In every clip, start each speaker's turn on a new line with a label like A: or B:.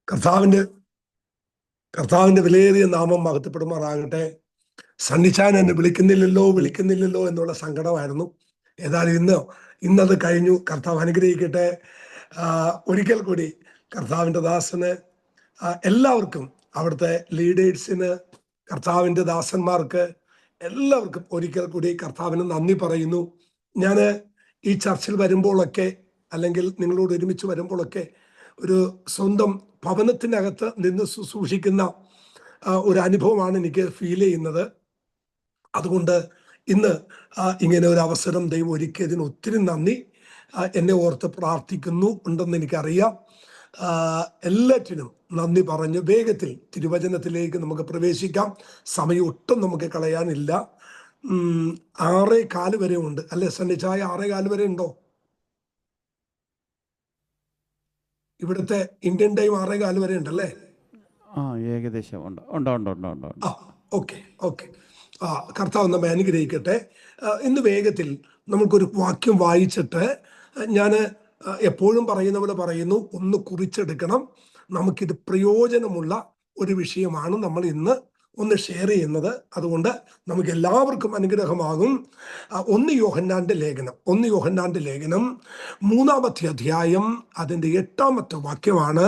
A: കർത്താവിന്റെ കർത്താവിന്റെ വിലയേറിയ നാമം മഹത്വപ്പെടുമാറാകട്ടെ. സണ്ണിച്ചാൻ എന്നെ വിളിക്കുന്നില്ലല്ലോ എന്നുള്ള സങ്കടമായിരുന്നു. ഏതായാലും ഇന്നത് കഴിഞ്ഞു. കർത്താവ് അനുഗ്രഹിക്കട്ടെ. ഒരിക്കൽ കൂടി കർത്താവിന്റെ ദാസന്, എല്ലാവർക്കും, അവിടുത്തെ ലീഡേഴ്സിന്, കർത്താവിന്റെ ദാസന്മാർക്ക് എല്ലാവർക്കും ഒരിക്കൽ കൂടി കർത്താവിന് നന്ദി പറയുന്നു. ഞാൻ ഈ ചർച്ചിൽ വരുമ്പോഴൊക്കെ, അല്ലെങ്കിൽ നിങ്ങളോട് ഒരുമിച്ച് വരുമ്പോഴൊക്കെ ഒരു സ്വന്തം ഭവനത്തിനകത്ത് നിന്ന് ശുശ്രൂഷിക്കുന്ന ഒരു അനുഭവമാണ് എനിക്ക് ഫീൽ ചെയ്യുന്നത്. അതുകൊണ്ട് ഇന്ന് ഇങ്ങനെ ഒരു അവസരം ദൈവം ഒരുക്കിയതിന് ഒത്തിരി നന്ദി. എന്നെ ഓർത്ത് പ്രാർത്ഥിക്കുന്നു ഉണ്ടെന്ന് എനിക്കറിയാം. എല്ലാറ്റിനും നന്ദി പറഞ്ഞ് വേഗത്തിൽ തിരുവചനത്തിലേക്ക് നമുക്ക് പ്രവേശിക്കാം. സമയം ഒട്ടും നമുക്ക് കളയാനില്ല. 6:15 വരെ ഉണ്ട് അല്ലെ സണ്ണിച്ചായ? 6:15 വരെ ഉണ്ടോ? ഇവിടുത്തെ ഇന്ത്യൻ ടൈം 6:15 വരെ ഉണ്ടല്ലേ?
B: ഏകദേശം ഉണ്ട്.
A: ഓക്കെ. കർത്താവ് നമ്മെ അനുഗ്രഹിക്കട്ടെ. ഇന്ന് വേഗത്തിൽ നമുക്കൊരു വാക്യം വായിച്ചിട്ട്, ഞാൻ എപ്പോഴും പറയുന്ന പോലെ പറയുന്നു, ഒന്ന് കുറിച്ചെടുക്കണം. നമുക്കിത് പ്രയോജനമുള്ള ഒരു വിഷയമാണ് നമ്മൾ ഇന്ന് ഒന്ന് ഷെയർ ചെയ്യുന്നത്. അതുകൊണ്ട് നമുക്ക് എല്ലാവർക്കും അനുഗ്രഹമാകും. 1 യോഹന്നാന്റെ ലേഖനം 3-ാമത്തെ അധ്യായം അതിൻ്റെ 8-ാമത്തെ വാക്യമാണ്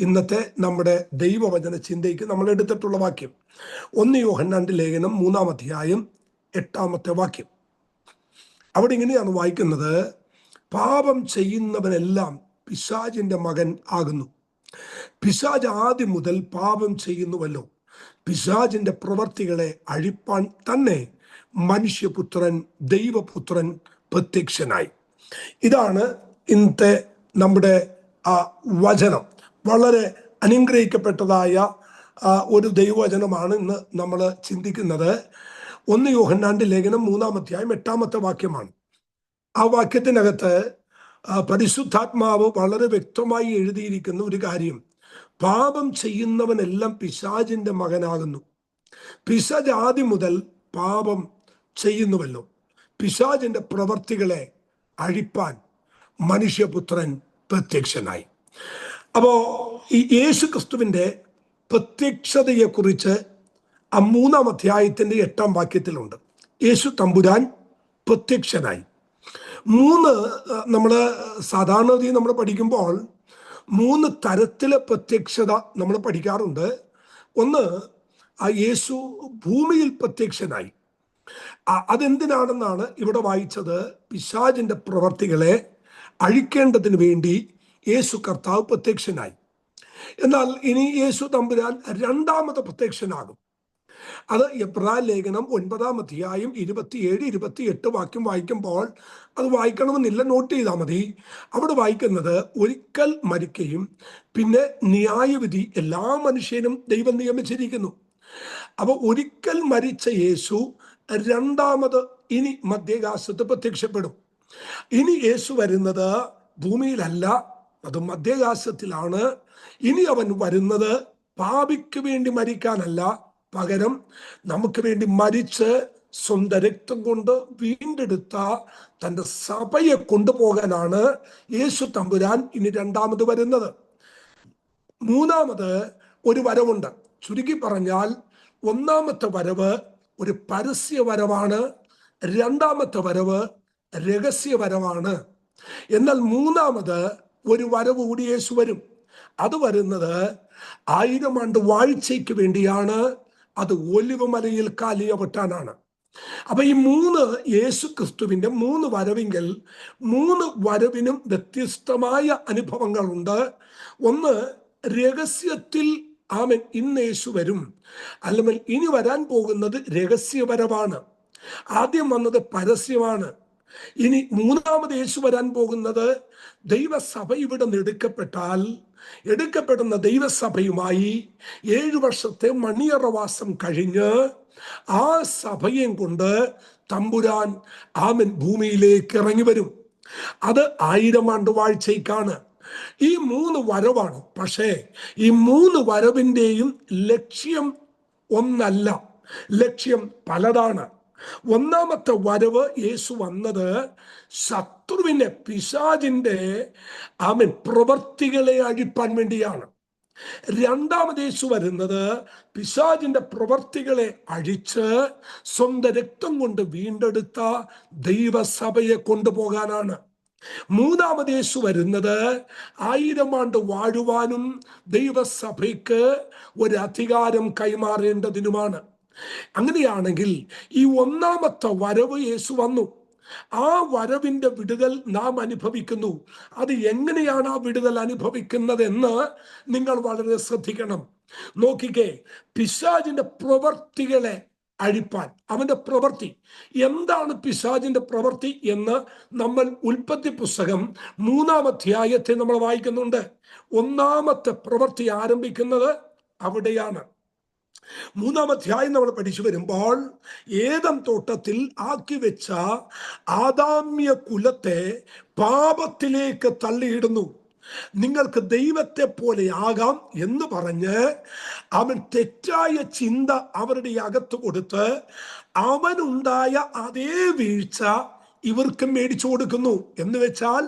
A: ഇന്നത്തെ നമ്മുടെ ദൈവവചന ചിന്തയ്ക്ക് നമ്മൾ എടുത്തിട്ടുള്ള വാക്യം. 1 യോഹന്നാന്റെ ലേഖനം 3-ാം അധ്യായം 8-ാമത്തെ വാക്യം. അവിടെ ഇങ്ങനെയാണ് വായിക്കുന്നത്: പാപം ചെയ്യുന്നവനെല്ലാം പിശാചിന്റെ മകൻ ആകുന്നു. പിശാച് ആദ്യം മുതൽ പാപം ചെയ്യുന്നുവല്ലോ. പിശാചിന്റെ പ്രവർത്തികളെ അഴിപ്പാൻ തന്നെ മനുഷ്യപുത്രൻ, ദൈവപുത്രൻ പ്രത്യക്ഷനായി. ഇതാണ് ഇന്നത്തെ നമ്മുടെ വചനം. വളരെ അനുഗ്രഹിക്കപ്പെട്ടതായ ഒരു ദൈവവചനമാണ് ഇന്ന് നമ്മൾ ചിന്തിക്കുന്നത്. 1 യോഹന്നാന്റെ ലേഖനം 3-ാം അധ്യായം 8-ാമത്തെ വാക്യമാണ്. ആ വാക്യത്തിനകത്ത് പരിശുദ്ധാത്മാവ് വളരെ വ്യക്തമായി എഴുതിയിരിക്കുന്ന ഒരു കാര്യം: പാപം ചെയ്യുന്നവനെല്ലാം പിശാചിന്റെ മകനാകുന്നു. പിശാച് ആദ്യം മുതൽ പാപം ചെയ്യുന്നുവല്ലോ. പിശാചിന്റെ പ്രവർത്തികളെ അഴിപ്പാൻ മനുഷ്യപുത്രൻ പ്രത്യക്ഷനായി. അപ്പോ ഈ യേശു ക്രിസ്തുവിന്റെ പ്രത്യക്ഷതയെക്കുറിച്ച് 3-ാം അധ്യായത്തിന്റെ 8-ാം വാക്യത്തിലുണ്ട്. യേശു തമ്പുരാൻ പ്രത്യക്ഷനായി. നമ്മൾ സാധാരണ നമ്മൾ പഠിക്കുമ്പോൾ 3 തരത്തിലെ പ്രത്യക്ഷത നമ്മൾ പഠിക്കാറുണ്ട്. ഒന്ന്, യേശു ഭൂമിയിൽ പ്രത്യക്ഷനായി. അതെന്തിനാണെന്നാണ് ഇവിടെ വായിച്ചത്. പിശാചിന്റെ പ്രവർത്തികളെ അഴിക്കേണ്ടതിന് വേണ്ടി യേശു കർത്താവ് പ്രത്യക്ഷനായി. എന്നാൽ ഇനി യേശു തമ്പുരാൻ 2-ാമത് പ്രത്യക്ഷനാകും. അത് എബ്രായ ലേഖനം 9-ാം അധ്യായം 27-28 വാക്യം വായിക്കുമ്പോൾ, അത് വായിക്കണമെന്നില്ല, നോട്ട് ചെയ്താൽ മതി. അവിടെ വായിക്കുന്നത്: ഒരിക്കൽ മരിക്കുകയും പിന്നെ ന്യായവിധി എല്ലാ മനുഷ്യനും ദൈവം നിയമിച്ചിരിക്കുന്നു. അപ്പൊ ഒരിക്കൽ മരിച്ച യേശു 2-ാമത് ഇനി മധ്യാകാശത്ത് പ്രത്യക്ഷപ്പെടും. ഇനി യേശു വരുന്നത് ഭൂമിയിലല്ല, അത് മധ്യാകാശത്തിലാണ്. ഇനി അവൻ വരുന്നത് പാപിക്ക് വേണ്ടി മരിക്കാനല്ല, പകരം നമുക്ക് വേണ്ടി മരിച്ച് സ്വന്തം രക്തം കൊണ്ട് വീണ്ടെടുത്ത തൻ്റെ സഭയെ കൊണ്ടുപോകാനാണ് യേശു തമ്പുരാൻ ഇനി 2-ാമത് വരുന്നത്. 3-ാമത് ഒരു വരവുണ്ട്. ചുരുക്കി പറഞ്ഞാൽ, 1-ാമത്തെ വരവ് ഒരു പരസ്യ വരവാണ്, 2-ാമത്തെ വരവ് രഹസ്യവരവാണ്. എന്നാൽ 3-ാമത് ഒരു വരവ് കൂടി യേശു വരും. അത് വരുന്നത് 1000 ആണ്ട് വാഴ്ചയ്ക്ക് വേണ്ടിയാണ്. അത് ഒലിവുമലയിൽ കാലിയ വെട്ടാനാണ്. അപ്പൊ ഈ 3 യേശു ക്രിസ്തുവിന്റെ 3 വരവെങ്കിൽ 3 വരവിനും വ്യത്യസ്തമായ അനുഭവങ്ങളുണ്ട്. ഒന്ന്, രഹസ്യത്തിൽ ആമൻ ഇന്ന് യേശു വരും, അല്ലെങ്കിൽ ഇനി വരാൻ പോകുന്നത് രഹസ്യപരമാണ്. ആദ്യം വന്നത് പരസ്യമാണ്. ഇനി 3-ാമത് യേശു വരാൻ പോകുന്നത്, ദൈവസഭ ഇവിടെ നിന്ന് എടുക്കപ്പെടുന്ന ദൈവസഭയുമായി 7 വർഷത്തെ മണിയറവാസം കഴിഞ്ഞ് ആ സഭയും കൊണ്ട് തമ്പുരാൻ ആമൻ ഭൂമിയിലേക്ക് ഇറങ്ങി വരും. അത് 1000 ആണ്ട് വാഴ്ചയ്ക്കാണ്. ഈ 3 വരവാണ്. പക്ഷേ ഈ 3 വരവിൻ്റെയും ലക്ഷ്യം ഒന്നല്ല, ലക്ഷ്യം പലതാണ്. 1-ാമത്തെ വരവ് യേശു വന്നത് ശത്രുവിനെ, പിശാചിന്റെ പ്രവർത്തികളെ അഴിപ്പാൻ വേണ്ടിയാണ്. രണ്ടാമത് യേശു വരുന്നത് പിശാചിന്റെ പ്രവർത്തികളെ അഴിച്ച് സ്വന്തം രക്തം കൊണ്ട് വീണ്ടെടുത്ത ദൈവസഭയെ കൊണ്ടുപോകാനാണ്. മൂന്നാമത് യേശു വരുന്നത് 1000 ആണ്ട് വാഴുവാനും ദൈവസഭയ്ക്ക് ഒരു അധികാരം കൈമാറേണ്ടതിനുമാണ്. അങ്ങനെയാണെങ്കിൽ ഈ ഒന്നാമത്തെ വരവ് യേശു വന്നു. ആ വരവിന്റെ വിടുതൽ നാം അനുഭവിക്കുന്നു. അത് എങ്ങനെയാണ് ആ വിടുതൽ അനുഭവിക്കുന്നതെന്ന് നിങ്ങൾ വളരെ ശ്രദ്ധിക്കണം. നോക്കിക്കേ, പിശാചിന്റെ പ്രവർത്തികളെ അഴിപ്പാൻ, അവന്റെ പ്രവൃത്തി എന്താണ്, പിശാചിന്റെ പ്രവൃത്തി എന്ന് നമ്മൾ ഉൽപ്പത്തി പുസ്തകം 3-ാം അധ്യായത്തെ നമ്മൾ വായിക്കുന്നുണ്ട്. ഒന്നാമത്തെ പ്രവൃത്തി ആരംഭിക്കുന്നത് അവിടെയാണ്. 3-ാം അധ്യായം നമ്മൾ പഠിച്ചു വരുമ്പോൾ ഏദൻ തോട്ടത്തിൽ ആക്കി വെച്ച ആദാമ്യ കുലത്തെ പാപത്തിലേക്ക് തള്ളിയിടുന്നു. നിങ്ങൾക്ക് ദൈവത്തെ പോലെ ആകാം എന്ന് പറഞ്ഞ് അവൻ തെറ്റായ ചിന്ത അവരുടെ അകത്ത് കൊടുത്ത് അവനുണ്ടായ അതേ വീഴ്ച ഇവർക്ക് മേടിച്ചു കൊടുക്കുന്നു. എന്ന് വെച്ചാൽ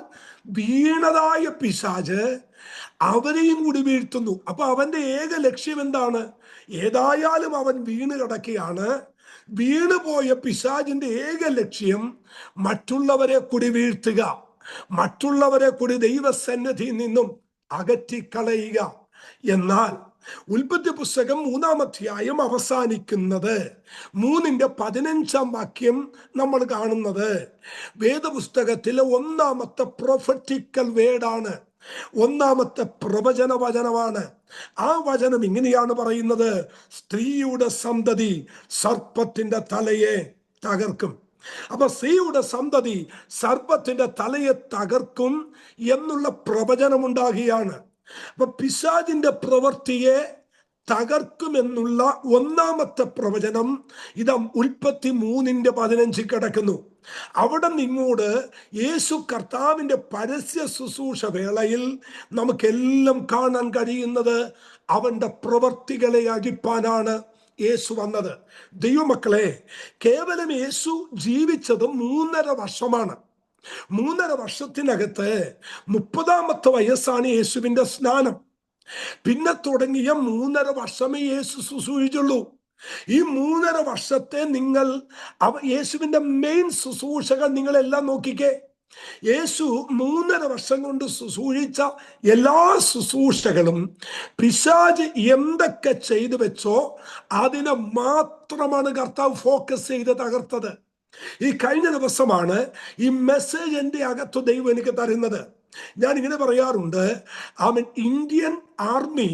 A: വീണതായ പിശാച് അവരെയും കൂടി വീഴ്ത്തുന്നു. അപ്പൊ അവന്റെ ഏക ലക്ഷ്യം എന്താണ്? ഏതായാലും അവൻ വീണ് കിടക്കുകയാണ്. വീണുപോയ പിശാചിന്റെ ഏക ലക്ഷ്യം മറ്റുള്ളവരെ കൂടി വീഴ്ത്തുക, മറ്റുള്ളവരെ കൂടി ദൈവസന്നിധിയിൽ നിന്നും അകറ്റിക്കളയുക. എന്നാൽ ഉൽപ്പത്തി പുസ്തകം 3-ാം അധ്യായം അവസാനിക്കുന്നത് 3-ന്റെ 15-ാം വാക്യം നമ്മൾ കാണുന്നത് വേദപുസ്തകത്തിലെ ഒന്നാമത്തെ പ്രൊഫറ്റിക്കൽ വേർഡാണ്, ഒന്നാമത്തെ പ്രവചന വചനമാണ്. ആ വചനം ഇങ്ങനെയാണ് പറയുന്നത്: സ്ത്രീയുടെ സന്തതി സർപ്പത്തിന്റെ തലയെ തകർക്കും. അപ്പൊ സ്ത്രീയുടെ സന്തതി സർപ്പത്തിന്റെ തലയെ തകർക്കും എന്നുള്ള പ്രവചനമുണ്ടാകുകയാണ്. അപ്പൊ പിശാചിന്റെ പ്രവൃത്തിയെ തകർക്കുമെന്നുള്ള ഒന്നാമത്തെ പ്രവചനം ഇതാ ഉൽപ്പത്തി 3-ന്റെ 15 കിടക്കുന്നു. അവിടെ നിങ്ങോട് യേശു കർത്താവിന്റെ പരസ്യ ശുശ്രൂഷ വേളയിൽ നമുക്കെല്ലാം കാണാൻ കഴിയുന്നത് അവന്റെ പ്രവർത്തികളെ അഴിപ്പാനാണ് യേശു വന്നത്. ദൈവമക്കളെ, കേവലം യേശു ജീവിച്ചത് 3.5 വർഷമാണ്. 3.5 വർഷത്തിനകത്ത് 30-ാമത്തെ വയസ്സാണ് യേശുവിന്റെ സ്നാനം. പിന്നെ തുടങ്ങിയ 3.5 വർഷമേ യേശു ശുശ്രൂഷിച്ചുള്ളൂ. ഈ 3.5 വർഷത്തെ നിങ്ങൾ യേശുവിന്റെ മെയിൻ ശുശ്രൂഷകൾ നിങ്ങളെല്ലാം നോക്കിക്കേ. യേശു 3.5 വർഷം കൊണ്ട് ശുശ്രൂഷിച്ച എല്ലാ ശുശ്രൂഷകളും പിശാച് എന്തൊക്കെ ചെയ്തു വെച്ചോ അതിനെ മാത്രമാണ് കർത്താവ് ഫോക്കസ് ചെയ്ത് തകർത്തത്. ഈ കഴിഞ്ഞ ദിവസമാണ് ഈ മെസ്സേജ് എൻ്റെ അകത്ത് ദൈവം എനിക്ക് തരുന്നത്. ഞാൻ ഇങ്ങനെ പറയാറുണ്ട്, ഇന്ത്യൻ ആർമി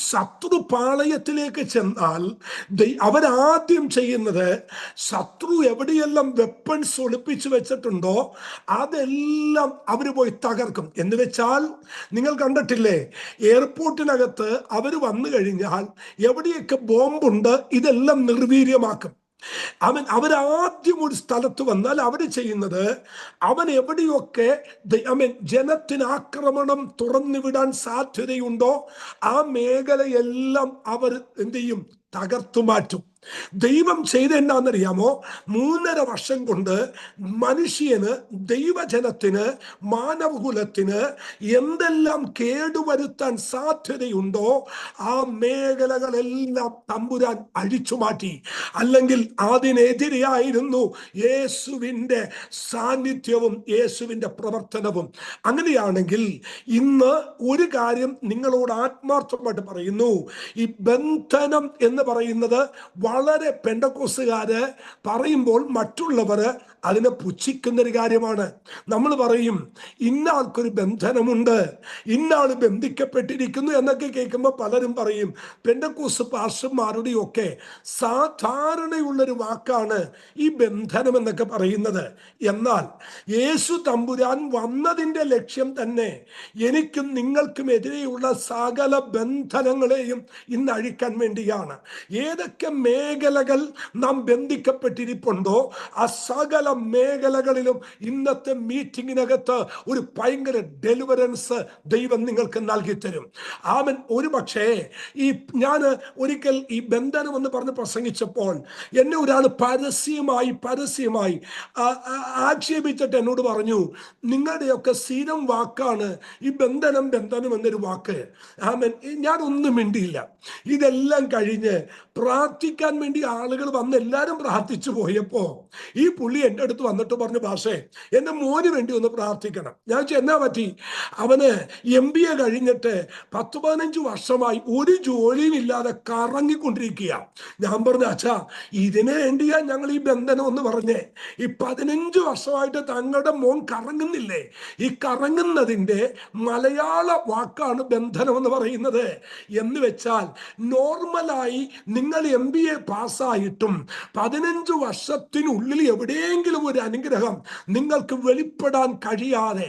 A: ശത്രു പാളയത്തിലേക്ക് ചെന്നാൽ അവരാദ്യം ചെയ്യുന്നത് ശത്രു എവിടെയെല്ലാം വെപ്പൺസ് ഒളിപ്പിച്ചു വെച്ചിട്ടുണ്ടോ അതെല്ലാം അവർ പോയി തകർക്കും. എന്ന് വെച്ചാൽ നിങ്ങൾ കണ്ടിട്ടില്ലേ, എയർപോർട്ടിനകത്ത് അവർ വന്നു കഴിഞ്ഞാൽ എവിടെയൊക്കെ ബോംബുണ്ട് ഇതെല്ലാം നിർവീര്യമാക്കും. അവരാദ്യം ഒരു സ്ഥലത്ത് വന്നാൽ അവർ ചെയ്യുന്നത് അവൻ എവിടെയൊക്കെ ജനത്തിന് ആക്രമണം തുറന്നുവിടാൻ സാധ്യതയുണ്ടോ ആ മേഖലയെല്ലാം അവർ എന്ത് ചെയ്യും? തകർത്തു മാറ്റും. ദൈവം ചെയ്ത എന്താണെന്നറിയാമോ? 3.5 വർഷം കൊണ്ട് മനുഷ്യന്, ദൈവജനത്തിന്, മാനവകുലത്തിന് എന്തെല്ലാം കേടുവരുത്താൻ സാധ്യതയുണ്ടോ ആ മേഖലകളെല്ലാം തമ്പുരാൻ അഴിച്ചു മാറ്റി. അല്ലെങ്കിൽ അതിനെതിരെയായിരുന്നു യേശുവിൻ്റെ സാന്നിധ്യവും യേശുവിൻ്റെ പ്രവർത്തനവും. അങ്ങനെയാണെങ്കിൽ ഇന്ന് ഒരു കാര്യം നിങ്ങളോട് ആത്മാർത്ഥമായിട്ട് പറയുന്നു. ഈ ബന്ധനം എന്ന് പറയുന്നത് വളരെ പെന്തക്കോസ്തുകാര് പറയുമ്പോൾ മറ്റുള്ളവർ അതിനെ പുച്ഛിക്കുന്നൊരു കാര്യമാണ്. നമ്മൾ പറയും ഇന്ന ആൾക്കൊരു ബന്ധനമുണ്ട്, ഇന്നാൾ ബന്ധിക്കപ്പെട്ടിരിക്കുന്നു എന്നൊക്കെ കേൾക്കുമ്പോൾ പലരും പറയും പെന്തക്കോസ്ത് പാസ്റ്റർമാരുടെയൊക്കെ സാധാരണയുള്ളൊരു വാക്കാണ് ഈ ബന്ധനം എന്നൊക്കെ പറയുന്നത്. എന്നാൽ യേശു തമ്പുരാൻ വന്നതിൻ്റെ ലക്ഷ്യം തന്നെ എനിക്കും നിങ്ങൾക്കും എതിരെയുള്ള സകല ബന്ധനങ്ങളെയും ഇന്ന് അഴിക്കാൻ വേണ്ടിയാണ്. ഏതൊക്കെ മേഖലകൾ നാം ബന്ധിക്കപ്പെട്ടിരിപ്പുണ്ടോ, ആ സകല മേഖലകളിലും ഇന്നത്തെ മീറ്റിങ്ങിനകത്ത് ഒരു ഭയങ്കര ഡെലിവറൻസ് ദൈവം നിങ്ങൾക്ക് നൽകി തരും. ആമൻ. ഒരു പക്ഷേ ഞാൻ ഒരിക്കൽ ഈ ബന്ധനം എന്ന് പറഞ്ഞ് പ്രസംഗിച്ചപ്പോൾ എന്നെ ഒരാൾ പരസ്യമായി ആക്ഷേപിച്ചിട്ട് എന്നോട് പറഞ്ഞു, നിങ്ങളുടെയൊക്കെ സ്ഥിരം വാക്കാണ് ഈ ബന്ധനം എന്നൊരു വാക്ക്. ആമൻ. ഞാൻ ഒന്നും മിണ്ടിയില്ല. ഇതെല്ലാം കഴിഞ്ഞ് പ്രാർത്ഥിക്കാൻ വേണ്ടി ആളുകൾ വന്ന് എല്ലാവരും പ്രാർത്ഥിച്ചു പോയപ്പോ ഈ പുള്ളി എൻ്റെ അടുത്ത് വന്നിട്ട് പറഞ്ഞു, ഭാഷേ എൻ്റെ മോന് വേണ്ടി ഒന്ന് പ്രാർത്ഥിക്കണം. ഞാൻ എന്നാ പറ്റി? അവന് MBA കഴിഞ്ഞിട്ട് 10-15 വർഷമായി ഒരു ജോലിയും ഇല്ലാതെ കറങ്ങിക്കൊണ്ടിരിക്കുക. ഞാൻ പറഞ്ഞു, അച്ഛാ ഇതിനു വേണ്ടിയാ ഞങ്ങൾ ഈ ബന്ധനം എന്ന് പറഞ്ഞേ. ഈ 15 വർഷമായിട്ട് തങ്ങളുടെ മോൻ കറങ്ങുന്നില്ലേ? ഈ കറങ്ങുന്നതിൻ്റെ മലയാള വാക്കാണ് ബന്ധനം എന്ന് പറയുന്നത്. എന്ന് വെച്ചാൽ നോർമലായി നിങ്ങൾ MBA പാസ്സായിട്ടും 15 വർഷത്തിനുള്ളിൽ എവിടെയെങ്കിലും ഒരു അനുഗ്രഹം നിങ്ങൾക്ക് വെളിപ്പെടാൻ കഴിയാതെ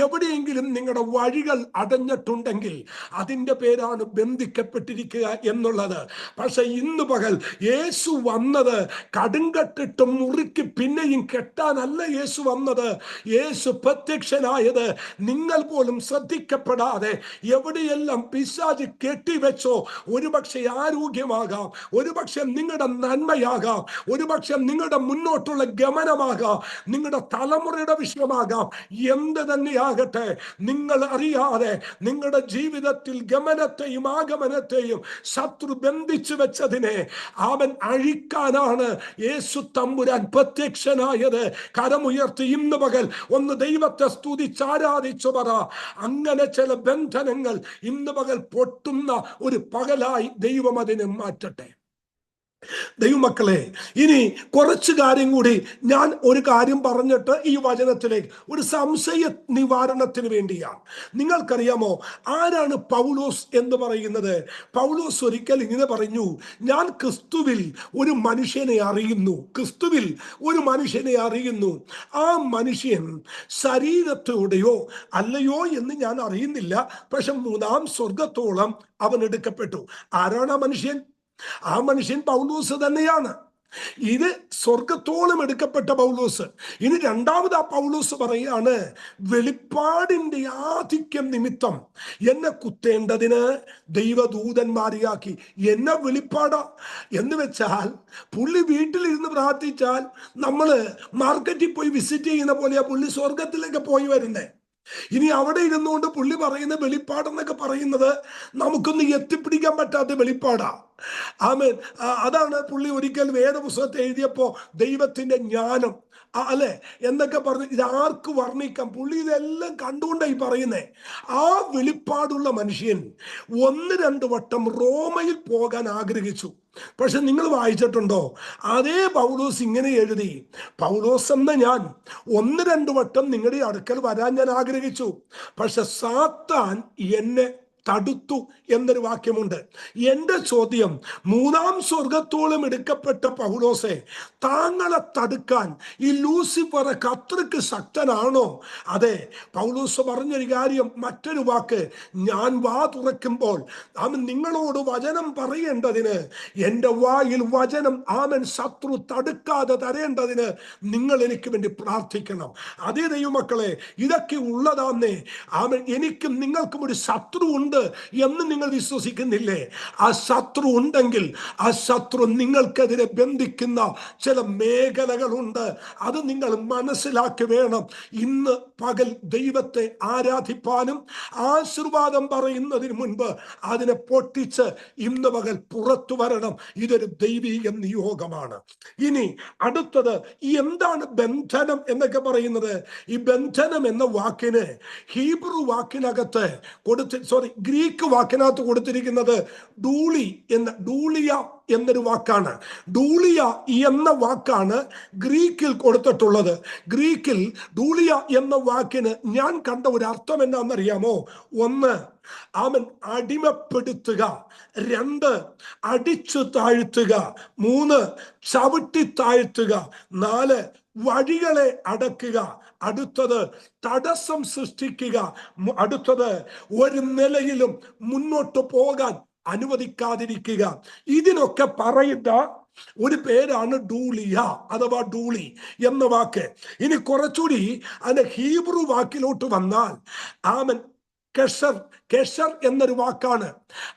A: എവിടെയെങ്കിലും നിങ്ങളുടെ വഴികൾ അടഞ്ഞിട്ടുണ്ടെങ്കിൽ അതിൻ്റെ പേരാണ് ബന്ധിക്കപ്പെട്ടിരിക്കുക എന്നുള്ളത്. പക്ഷെ ഇന്ന് പകൽ യേശു വന്നത് കടുങ്കട്ടിട്ട് മുറുക്കി പിന്നെയും കെട്ടാനല്ല യേശു വന്നത്. യേശു പ്രത്യക്ഷനായത് നിങ്ങൾ പോലും ശ്രദ്ധിക്കപ്പെടാതെ എവിടെയെല്ലാം പിശാച് കെട്ടിവെച്ചോ, ഒരുപക്ഷെ ആരോഗ്യമാകാം, ഒരുപക്ഷെ നിങ്ങളുടെ നന്മയാകാം, ഒരുപക്ഷെ നിങ്ങളുടെ മുന്നോട്ടുള്ള ഗമനമാകാം, നിങ്ങളുടെ തലമുറയുടെ വിഷയമാകാം, എന്ത് തന്നെയാകട്ടെ, നിങ്ങൾ അറിയാതെ നിങ്ങളുടെ ജീവിതത്തിൽ ഗമനത്തെയും ആഗമനത്തെയും ശത്രു ബന്ധിച്ചു വെച്ചതിനെ അവൻ അഴിക്കാനാണ് യേശു തമ്പുരാൻ പ്രത്യക്ഷനായത്. കരമുയർത്തി ഇന്ന് പകൽ ഒന്ന് ദൈവത്തെ സ്തുതിച്ചാരാധിച്ചു പറ. അങ്ങനെ ചില ബന്ധനങ്ങൾ ഇന്ന് പകൽ പൊട്ടുന്ന ഒരു പകലായി ദൈവം അതിനെ മാറ്റട്ടെ. ദൈവമക്കളെ, ഇനി കുറച്ച് കാര്യം കൂടി ഞാൻ ഒരു കാര്യം പറഞ്ഞിട്ട് ഈ വചനത്തിലേക്ക് ഒരു സംശയ നിവാരണത്തിന് വേണ്ടിയാണ്. നിങ്ങൾക്കറിയാമോ ആരാണ് പൗലോസ് എന്ന് പറയുന്നത്? പൗലോസ് ഒരിക്കൽ ഇങ്ങനെ പറഞ്ഞു, ഞാൻ ക്രിസ്തുവിൽ ഒരു മനുഷ്യനെ അറിയുന്നു. ആ മനുഷ്യൻ ശരീരത്തോടെയോ അല്ലയോ എന്ന് ഞാൻ അറിയുന്നില്ല, പക്ഷെ 3-ാം സ്വർഗത്തോളം അവൻ എടുക്കപ്പെട്ടു. ആരാണ് ആ മനുഷ്യൻ? ആ മനുഷ്യൻ പൗലോസ് തന്നെയാണ്. ഇത് സ്വർഗത്തോളം എടുക്കപ്പെട്ട പൗലോസ്. ഇനി രണ്ടാമത് ആ പൗലോസ് പറയാണ്, വെളിപ്പാടിന്റെ ആധിക്യം നിമിത്തം എന്നെ കുത്തേണ്ടതിന് ദൈവദൂതന്മാരെയാക്കി. എന്നെ വെളിപ്പാടാ എന്ന് വെച്ചാൽ പുള്ളി വീട്ടിലിരുന്ന് പ്രാർത്ഥിച്ചാൽ നമ്മള് മാർക്കറ്റിൽ പോയി വിസിറ്റ് ചെയ്യുന്ന പോലെയാ പുള്ളി സ്വർഗത്തിലേക്ക് പോയി വരുന്നേ. ഇനി അവിടെ ഇരുന്നുകൊണ്ട് പുള്ളി പറയുന്ന വെളിപ്പാടെന്നൊക്കെ പറയുന്നത് നമുക്കൊന്ന് എത്തിപ്പിടിക്കാൻ പറ്റാത്ത വെളിപ്പാടാ. ആമേൻ. അതാണ് പുള്ളി ഒരിക്കൽ വേദപുസ്തകത്തെ എഴുതിയപ്പോ ദൈവത്തിന്റെ ജ്ഞാനം അല്ലെ എന്നൊക്കെ പറഞ്ഞു, ഇതാർക്ക് വർണ്ണിക്കാം? പുള്ളി ഇതെല്ലാം കണ്ടുകൊണ്ടായി പറയുന്നേ. ആ വെളിപ്പാടുള്ള മനുഷ്യൻ 1-2 വട്ടം റോമയിൽ പോകാൻ ആഗ്രഹിച്ചു. പക്ഷെ നിങ്ങൾ വായിച്ചിട്ടുണ്ടോ? അതേ പൗലോസ് ഇങ്ങനെ എഴുതി, പൗലോസ് എന്ന ഞാൻ 1-2 വട്ടം നിങ്ങളുടെ അടുക്കൽ വരാൻ ഞാൻ ആഗ്രഹിച്ചു, പക്ഷെ സാത്താൻ എന്നെ തടുത്തു എന്നൊരു വാക്യമുണ്ട്. എൻ്റെ ചോദ്യം, 3-ാം സ്വർഗത്തോളം എടുക്കപ്പെട്ട പൗലോസെ, താങ്കളെ തടുക്കാൻ ഈ ലൂസിഫർ അത്രയ്ക്ക് ശക്തനാണോ? അതെ, പൗലോസ് പറഞ്ഞൊരു കാര്യം, മറ്റൊരു വാക്ക്, ഞാൻ വാ തുറക്കുമ്പോൾ അവൻ നിങ്ങളോട് വചനം പറയേണ്ടതിന്, എൻ്റെ വായിൽ വചനം അവൻ ശത്രു തടുക്കാതെ തരേണ്ടതിന് നിങ്ങൾ എനിക്ക് വേണ്ടി പ്രാർത്ഥിക്കണം. അതേ ദൈവമക്കളെ, ഇതൊക്കെ ഉള്ളതാന്നേ. അവൻ എനിക്കും നിങ്ങൾക്കും ഒരു ശത്രു ഉണ്ട് എന്ന് നിങ്ങൾ വിശ്വസിക്കുന്നില്ലേ? ആ ശത്രു ഉണ്ടെങ്കിൽ ആ ശത്രു നിങ്ങൾക്കെതിരെ ബന്ധിക്കുന്ന ചില മേഖലകളുണ്ട്. അത് നിങ്ങൾ മനസ്സിലാക്കി വേണം ഇന്ന് പകൽ ദൈവത്തെ ആരാധിപ്പാനും. ആശീർവാദം പറയുന്നതിന് മുൻപ് അതിനെ പൊട്ടിച്ച് ഇന്ന് പകൽ പുറത്തു വരണം. ഇതൊരു ദൈവീക നിയോഗമാണ്. ഇനി അടുത്തത്, എന്താണ് ബന്ധനം എന്നൊക്കെ പറയുന്നത്? ഈ ബന്ധനം എന്ന വാക്കിന് ഹീബ്രു വാക്കിനകത്ത് ഗ്രീക്ക് വാക്കിനകത്ത് കൊടുത്തിരിക്കുന്നത് ഡൂളിയ എന്നൊരു വാക്കാണ്. ഡൂളിയ എന്ന വാക്കാണ് ഗ്രീക്കിൽ കൊടുത്തിട്ടുള്ളത്. ഗ്രീക്കിൽ ഡൂളിയ എന്ന വാക്കിന് ഞാൻ കണ്ട ഒരു അർത്ഥം എന്നാണെന്നറിയാമോ? 1, അവൻ അടിമപ്പെടുത്തുക, 2 അടിച്ചു താഴ്ത്തുക, 3 ചവിട്ടി താഴ്ത്തുക, 4 വഴികളെ അടക്കുക, അടുത്തത് തടസ്സം സൃഷ്ടിക്കുക, അടുത്തത് ഒരു നിലയിലും മുന്നോട്ട് പോകാൻ അനുവദിക്കാതിരിക്കുക. ഇതിനൊക്കെ പറയുന്ന ഒരു പേരാണ് ഡൂളിയ അഥവാ ഡൂളി എന്ന വാക്ക്. ഇനി കുറച്ചുകൂടി അതിന്റെ ഹീബ്രു വാക്കിലോട്ട് വന്നാൽ ആമൻ കെഷർ, കെഷർ എന്നൊരു വാക്കാണ്.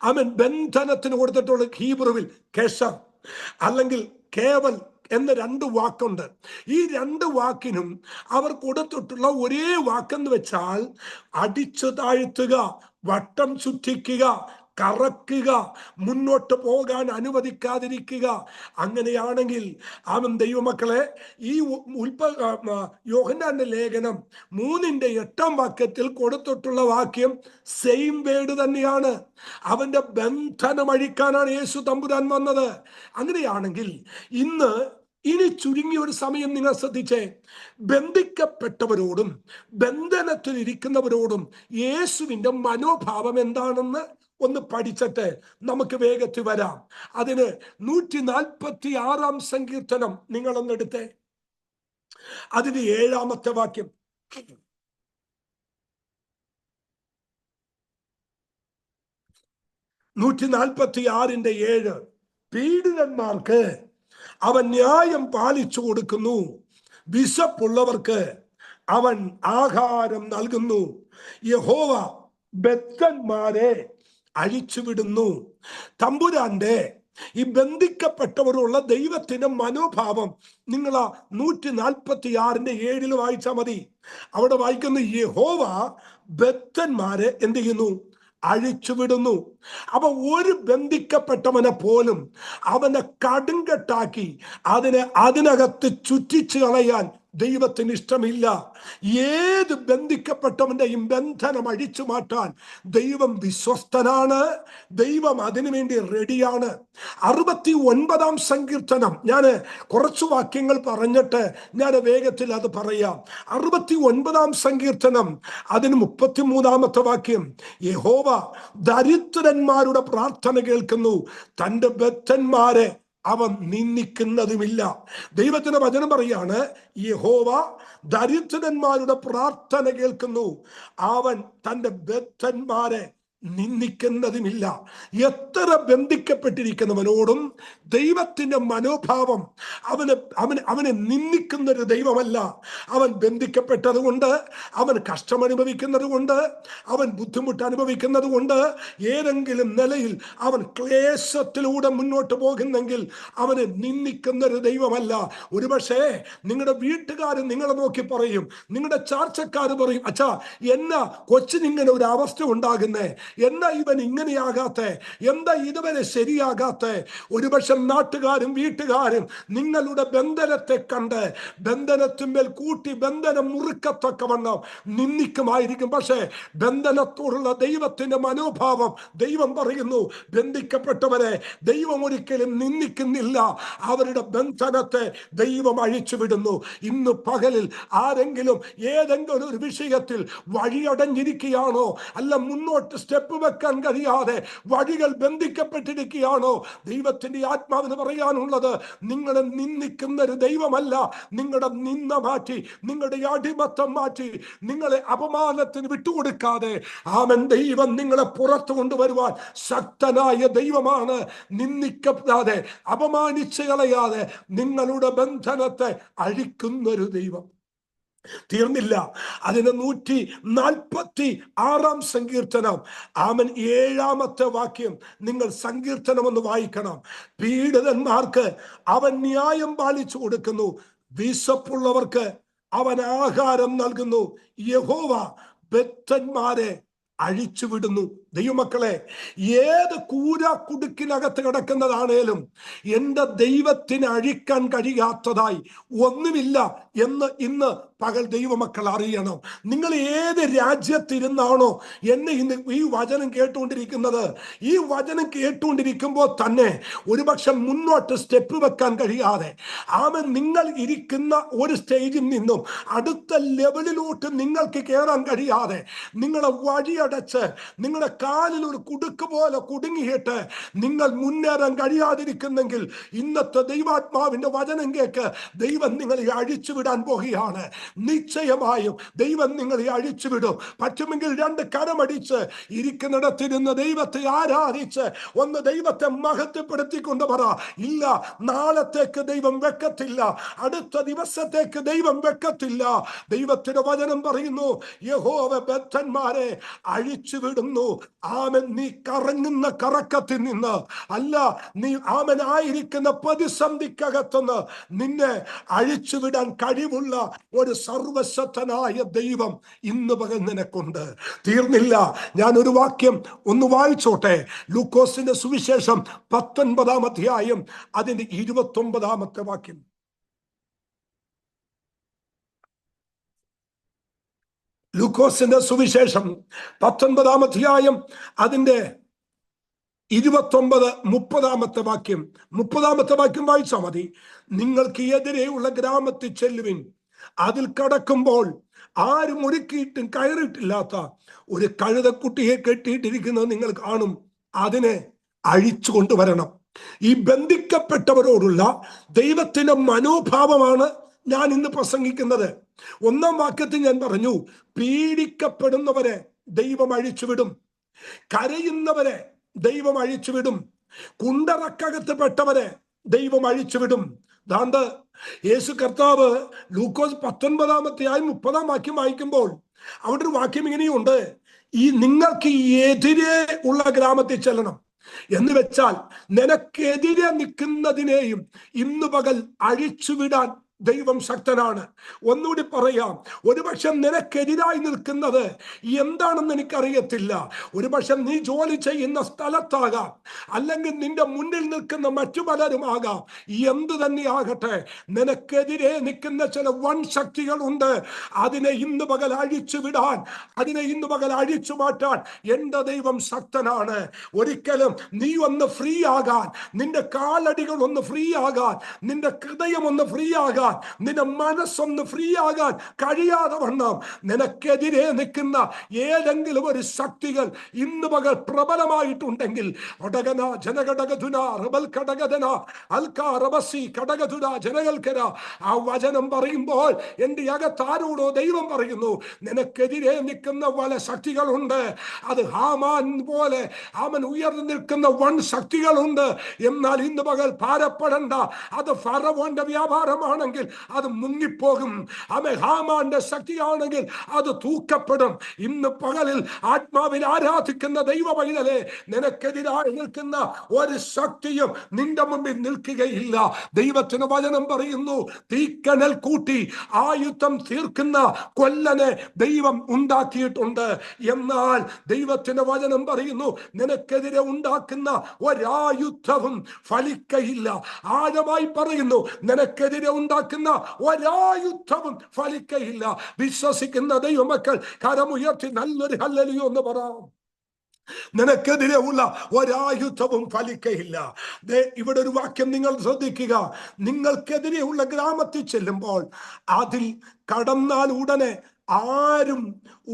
A: ആമൻ ബന്ധനത്തിന് കൊടുത്തിട്ടുള്ള ഹീബ്രുവിൽ കെഷർ അല്ലെങ്കിൽ കേവൽ എന്ന രണ്ട് വാക്കുണ്ട്. ഈ രണ്ട് വാക്കിനും അവർ കൊടുത്തിട്ടുള്ള ഒരേ വാക്കെന്ന് വെച്ചാൽ അടിച്ചു താഴ്ത്തുക, വട്ടം ചുറ്റിക്കുക, കറക്കുക, മുന്നോട്ട് പോകാൻ അനുവദിക്കാതിരിക്കുക. അങ്ങനെയാണെങ്കിൽ അവൻ ദൈവമക്കളെ ഈ യോഹന്നാന്റെ ലേഖനം 3:8 വാക്യത്തിൽ കൊടുത്തിട്ടുള്ള വാക്യം സെയിം വേർഡ് തന്നെയാണ്. അവന്റെ ബന്ധനം അഴിക്കാനാണ് യേശു തമ്പുരാൻ വന്നത്. അങ്ങനെയാണെങ്കിൽ ഇനി ചുരുങ്ങിയ ഒരു സമയം നിങ്ങൾ ശ്രദ്ധിച്ചേ, ബന്ധിക്കപ്പെട്ടവരോടും ബന്ധനത്തിൽ ഇരിക്കുന്നവരോടും യേശുവിന്റെ മനോഭാവം എന്താണെന്ന് ഒന്ന് പഠിച്ചിട്ട് നമുക്ക് വേഗത്തിൽ വരാം. അതിന് 146 സങ്കീർത്തനം നിങ്ങളൊന്നെടുത്തേ, അതിന് 7-ാമത്തെ വാക്യം. 146:7 പീഡിതന്മാർക്ക് അവൻ ന്യായം പാലിച്ചു കൊടുക്കുന്നു, വിശപ്പുള്ളവർക്ക് അവൻ ആഹാരം നൽകുന്നു. യഹോവ ബദ്ധന്മാരെ അഴിച്ചുവിടുന്നു. തമ്പുരാന്റെ ഈ ബന്ധിക്കപ്പെട്ടവരുള്ള ദൈവത്തിന്റെ മനോഭാവം നിങ്ങൾ 146:7 വായിച്ചാൽ മതി. അവിടെ വായിക്കുന്ന യഹോവ ബദ്ധന്മാരെ എന്ത് ചെയ്യുന്നു? അഴിച്ചുവിടുന്നു. അപ്പൊ ഒരു ബന്ധിക്കപ്പെട്ടവനെ പോലും അവനെ കടുങ്കെട്ടാക്കി അതിനകത്ത് ചുറ്റിച്ചു കളയാൻ ദൈവത്തിന് ഇഷ്ടമില്ല. ഏത് ബന്ധിക്കപ്പെട്ടവന്റെയും ബന്ധനം അഴിച്ചു മാറ്റാൻ ദൈവം വിശ്വസ്തനാണ്. ദൈവം അതിനുവേണ്ടി റെഡിയാണ്. 69-ാം സങ്കീർത്തനം, ഞാൻ കുറച്ചു വാക്യങ്ങൾ പറഞ്ഞിട്ട് ഞാൻ വേഗത്തിൽ അത് പറയാം. 69-ാം സങ്കീർത്തനം അതിന് 33-ാമത്തെ വാക്യം. യഹോവ ദരിദ്രന്മാരുടെ പ്രാർത്ഥന കേൾക്കുന്നു, തന്റെ ബദ്ധന്മാരെ അവൻ നിന്ദിക്കുന്നതുമില്ല. ദൈവത്തിന്റെ വചനം പറയാണ്, യഹോവ ദരിദ്രന്മാരുടെ പ്രാർത്ഥന കേൾക്കുന്നു, അവൻ തന്റെ ബദ്ധന്മാരെ നിന്ദിക്കുന്നതുമില്ല. എത്ര ബന്ധിക്കപ്പെട്ടിരിക്കുന്നവനോടും ദൈവത്തിന്റെ മനോഭാവം അവനെ നിന്ദിക്കുന്ന ഒരു ദൈവമല്ല. അവൻ ബന്ധിക്കപ്പെട്ടത് കൊണ്ട്, അവൻ കഷ്ടം അനുഭവിക്കുന്നത് കൊണ്ട്, അവൻ ബുദ്ധിമുട്ട് അനുഭവിക്കുന്നത് കൊണ്ട്, ഏതെങ്കിലും നിലയിൽ അവൻ ക്ലേശത്തിലൂടെ മുന്നോട്ട് പോകുന്നെങ്കിൽ അവനെ നിന്ദിക്കുന്ന ഒരു ദൈവമല്ല. ഒരുപക്ഷെ നിങ്ങളുടെ വീട്ടുകാർ നിങ്ങളെ നോക്കി പറയും, നിങ്ങളുടെ ചാർച്ചക്കാർ പറയും, അച്ഛാ എന്നാ കൊച്ചിനിങ്ങനെ ഒരു അവസ്ഥ ഉണ്ടാകുന്നേ, എന്താ ഇവൻ ഇങ്ങനെയാകാത്ത, എന്താ ഇതുവരെ ശരിയാകാത്ത. ഒരുപക്ഷെ നാട്ടുകാരും വീട്ടുകാരും നിങ്ങളുടെ ബന്ധനത്തെ കണ്ട് ബന്ധനത്തിന്മേൽ കൂട്ടി ബന്ധനം മുറുക്കത്തക്കവണ്ണം നിന്ദിക്കുമായിരിക്കും. പക്ഷേ ബന്ധനത്തോടുള്ള ദൈവത്തിന്റെ മനോഭാവം, ദൈവം പറയുന്നു, ബന്ധിക്കപ്പെട്ടവരെ ദൈവം ഒരിക്കലും നിന്ദിക്കുന്നില്ല. അവരുടെ ബന്ധനത്തെ ദൈവം അഴിച്ചുവിടുന്നു. ഇന്ന് പകലിൽ ആരെങ്കിലും ഏതെങ്കിലും ഒരു വിഷയത്തിൽ വഴിയടഞ്ഞിരിക്കുകയാണോ, അല്ല മുന്നോട്ട് സ്റ്റെപ്പ് വെക്കാൻ കഴിയാതെ വഴികൾ ബന്ധിക്കപ്പെട്ടിരിക്കുകയാണോ, ദൈവത്തിന്റെ ആത്മാവിന് പറയാനുള്ളത്, നിങ്ങളെ നിന്ദിക്കുന്ന ഒരു ദൈവമല്ല. നിങ്ങളുടെ നിന്ന മാറ്റി, നിങ്ങളുടെ അടിമത്തം മാറ്റി, നിങ്ങളെ അപമാനത്തിന് വിട്ടുകൊടുക്കാതെ ആമൻ ദൈവം നിങ്ങളെ പുറത്തു കൊണ്ടുവരുവാൻ ശക്തനായ ദൈവമാണ്. നിന്ദിക്കാതെ, അപമാനിച്ചു കളയാതെ നിങ്ങളുടെ ബന്ധനത്തെ അഴിക്കുന്നൊരു ദൈവം. തീർന്നില്ല. അതിന് 146-ാം സങ്കീർത്തനം ആമൻ 7-ാമത്തെ വാക്യം നിങ്ങൾ സങ്കീർത്തനം ഒന്ന് വായിക്കണം. പീഡിതന്മാർക്ക് അവൻ ന്യായം പാലിച്ചു കൊടുക്കുന്നു, വിശപ്പുള്ളവർക്ക് അവൻ ആഹാരം നൽകുന്നു. യഹോവ ബദ്ധന്മാരെ അഴിച്ചുവിടുന്നു. ദൈവമക്കളെ, ഏത് കുടുക്കിനകത്ത് കിടക്കുന്നതാണേലും എൻ്റെ ദൈവത്തിന് അഴിക്കാൻ കഴിയാത്തതായി ഒന്നുമില്ല എന്ന് ഇന്ന് പകൽ ദൈവമക്കൾ അറിയണം. നിങ്ങൾ ഏത് രാജ്യത്തിരുന്നാണോ എന്നെ ഇന്ന് ഈ വചനം കേട്ടുകൊണ്ടിരിക്കുന്നത്, ഈ വചനം കേട്ടുകൊണ്ടിരിക്കുമ്പോൾ തന്നെ ഒരുപക്ഷെ മുന്നോട്ട് സ്റ്റെപ്പ് വെക്കാൻ കഴിയാതെ നിങ്ങൾ ഇരിക്കുന്ന ഒരു സ്റ്റേജിൽ നിന്നും അടുത്ത ലെവലിലോട്ട് നിങ്ങൾക്ക് കയറാൻ കഴിയാതെ നിങ്ങളെ വഴിയടച്ച്, നിങ്ങളുടെ കാലിൽ ഒരു കുടുക്ക് പോലെ കുടുങ്ങിയിട്ട് നിങ്ങൾ മുന്നേറാൻ കഴിയാതിരിക്കുന്നെങ്കിൽ ഇന്നത്തെ ദൈവാത്മാവിന്റെ വചനം കേക്ക്. ദൈവം നിങ്ങളെ അഴിച്ചുവിടാൻ പോകുകയാണ്. നിശ്ചയമായും ദൈവം നിങ്ങളെ അഴിച്ചുവിടും. പറ്റുമെങ്കിൽ 2 കരമടിച്ച് ഇരിക്കുന്നിടത്തിരുന്ന് ദൈവത്തെ ആരാധിച്ച് ഒന്ന് ദൈവത്തെ മഹത്വപ്പെടുത്തിക്കൊണ്ട് പറ, ഇല്ല, നാളത്തേക്ക് ദൈവം വെക്കത്തില്ല, അടുത്ത ദിവസത്തേക്ക് ദൈവം വെക്കത്തില്ല. ദൈവത്തിന്റെ വചനം പറയുന്നു, യഹോവ ബദ്ധന്മാരെ അഴിച്ചുവിടുന്നു. ആമൻ, നീ കറങ്ങുന്ന കറക്കത്തിൽ നിന്ന് അല്ല, നീ ആമൻ ആയിരിക്കുന്ന പ്രതിസന്ധിക്കകത്തുനിന്ന് നിന്നെ അഴിച്ചുവിടാൻ കഴിവുള്ള ഒരു സർവശക്തനായ ദൈവം ഇന്ന് പകൽ നിനക്കുണ്ട്. തീർന്നില്ല, ഞാൻ ഒരു വാക്യം ഒന്ന് വായിച്ചോട്ടെ. ലൂക്കോസിന്റെ സുവിശേഷം 19-ാം അധ്യായം അതിന്റെ 29-ാമത്തെ വാക്യം. ലൂക്കോസിന്റെ സുവിശേഷം 19-ാം അധ്യായം അതിന്റെ 29, 30-ാമത്തെ വാക്യം. 30-ാമത്തെ വാക്യം വായിച്ചാൽ മതി. നിങ്ങൾക്ക് എതിരെയുള്ള ഗ്രാമത്തിൽ ചെല്ലുവിൻ, അതിൽ കടക്കുമ്പോൾ ആരും ഒരുക്കിയിട്ടും കയറിയിട്ടില്ലാത്ത ഒരു കഴുതക്കുട്ടിയെ കെട്ടിയിട്ടിരിക്കുന്നത് നിങ്ങൾ കാണും. അതിനെ അഴിച്ചു കൊണ്ടുവരണം. ഈ ബന്ധിക്കപ്പെട്ടവരോടുള്ള ദൈവത്തിന്റെ മനോഭാവമാണ് ഞാൻ ഇന്ന് പ്രസംഗിക്കുന്നത്. 1-ാം വാക്യത്തിൽ ഞാൻ പറഞ്ഞു, പീഡിക്കപ്പെടുന്നവരെ ദൈവം അഴിച്ചുവിടും, കരയുന്നവരെ ദൈവം അഴിച്ചുവിടും, കുണ്ടറക്കകത്ത് പെട്ടവരെ ദൈവം അഴിച്ചുവിടും. ദാണ്ട് യേശു കർത്താവ് ലൂക്കോസ് 19-ാം അധ്യായം 30-ാം വാക്യം വായിക്കുമ്പോൾ അവിടെ ഒരു വാക്യം ഇങ്ങനെയുണ്ട്, ഈ നിങ്ങൾക്ക് എതിരെ ഉള്ള ഗ്രാമത്തിൽ ചെല്ലണം എന്ന് വെച്ചാൽ നിനക്കെതിരെ നിൽക്കുന്നതിനെയും ഇന്ന് പകൽ അഴിച്ചുവിടാൻ ദൈവം ശക്തനാണ്. ഒന്നുകൂടി പറയാം, ഒരുപക്ഷെ നിനക്കെതിരായി നിൽക്കുന്നത് എന്താണെന്ന് എനിക്കറിയത്തില്ല. ഒരുപക്ഷെ നീ ജോലി ചെയ്യുന്ന സ്ഥലത്താകാം, അല്ലെങ്കിൽ നിന്റെ മുന്നിൽ നിൽക്കുന്ന മറ്റു പലരുമാകാം. എന്തു തന്നെയാകട്ടെ, നിനക്കെതിരെ നിൽക്കുന്ന ചില വൻ ശക്തികളുണ്ട്. അതിനെ ഇന്ന് പകൽ അഴിച്ചു വിടാൻ, അതിനെ ഇന്ന് പകൽ അഴിച്ചു മാറ്റാൻ എന്റെ ദൈവം ശക്തനാണ്. ഒരിക്കലും നീ ഒന്ന് ഫ്രീ ആകാൻ, നിന്റെ കാലടികൾ ഒന്ന് ഫ്രീ ആകാൻ, നിന്റെ ഹൃദയം ഒന്ന് ഫ്രീ ആകാൻ, നിന്റെ മനസ്സൊന്ന് ഫ്രീ ആകാൻ കഴിയാതെ വണ്ണം നിനക്കെതിരെ നിൽക്കുന്ന ഏതെങ്കിലും ഒരു ശക്തികൾ ഇന്ന് പകൽ പ്രബലമായിട്ടുണ്ടെങ്കിൽ, ആ വചനം പറയുമ്പോൾ എന്റെ അകത്താരോടോ ദൈവം പറയുന്നു, നിനക്കെതിരെ നിൽക്കുന്ന പല ശക്തികളുണ്ട്. അത് ഹാമാൻ പോലെ അവൻ ഉയർന്നു നിൽക്കുന്ന വൻ ശക്തികളുണ്ട്. എന്നാൽ ഇന്ന് പകൽ ഭാരപ്പെടണ്ട. അത് ഫറവോന്റെ വ്യാപാരമാണെങ്കിൽ അത് മുങ്ങിപ്പോകും. ഹാമാന്റെ ശക്തിയാണെങ്കിൽ അത് തൂക്കപ്പെടും. ഇന്ന് പകലിൽ ആത്മാവിൽ ആരാധിക്കുന്ന ദൈവ പൈതലേ, നിനക്കെതിരായി നിൽക്കുന്ന ഒരു ശക്തിയും നിന്റെ മുമ്പിൽ നിൽക്കുകയില്ല. ദൈവത്തിന് വചനം പറയുന്നു, തീക്കനൽ കൂട്ടി ആയുധം തീർക്കുന്ന കൊല്ലനെ ദൈവം ഉണ്ടാക്കിയിട്ടുണ്ട്. എന്നാൽ ദൈവത്തിന്റെ വചനം പറയുന്നു, നിനക്കെതിരെ ഉണ്ടാക്കുന്ന ഒരായുധവും ഫലിക്കയില്ല. ആഴമായി പറയുന്നു, നിനക്കെതിരെ ഉണ്ടാക്കുന്ന ഒരായുധവും ഫലിക്കയില്ല. വിശ്വസിക്കുന്ന ദൈവമക്കൾ കരമുയർത്തി നല്ലൊരു ഹല്ലേലൂയ എന്ന് പറയാം. നിനക്കെതിരെ ഉള്ള ഒരായുധവും ഫലിക്കയില്ല. ഇവിടെ ഒരു വാക്യം നിങ്ങൾ ശ്രദ്ധിക്കുക. നിങ്ങൾക്കെതിരെ ഉള്ള ഗ്രാമത്തിൽ ചെല്ലുമ്പോൾ അതിൽ കടന്നാൽ ഉടനെ ആരും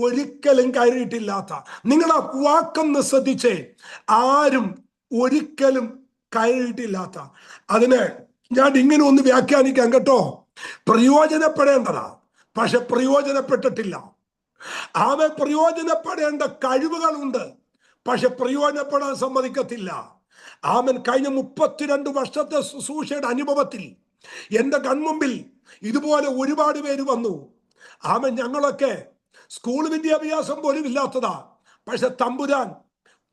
A: ഒരിക്കലും കയറിയിട്ടില്ലാത്ത, നിങ്ങൾ ആ വാക്കൊന്ന് ശ്രദ്ധിച്ചേ, ആരും ഒരിക്കലും കയറിയിട്ടില്ലാത്ത. അതിന് ഞാൻ ഇങ്ങനെ ഒന്ന് വ്യാഖ്യാനിക്കാം കേട്ടോ. പ്രയോജനപ്പെടേണ്ടതാ, പക്ഷെ പ്രയോജനപ്പെട്ടിട്ടില്ല. അവൻ പ്രയോജനപ്പെടേണ്ട കഴിവുകളുണ്ട്, പക്ഷെ പ്രയോജനപ്പെടാൻ സമ്മതിക്കത്തില്ല. ആമൻ കഴിഞ്ഞ 32 വർഷത്തെ ശുശ്രൂഷയുടെ അനുഭവത്തിൽ എന്റെ കൺമുമ്പിൽ ഇതുപോലെ ഒരുപാട് പേര് വന്നു. ആമൻ ഞങ്ങളൊക്കെ സ്കൂൾ വിദ്യാഭ്യാസം പോലും ഇല്ലാത്തതാ, പക്ഷെ തമ്പുരാൻ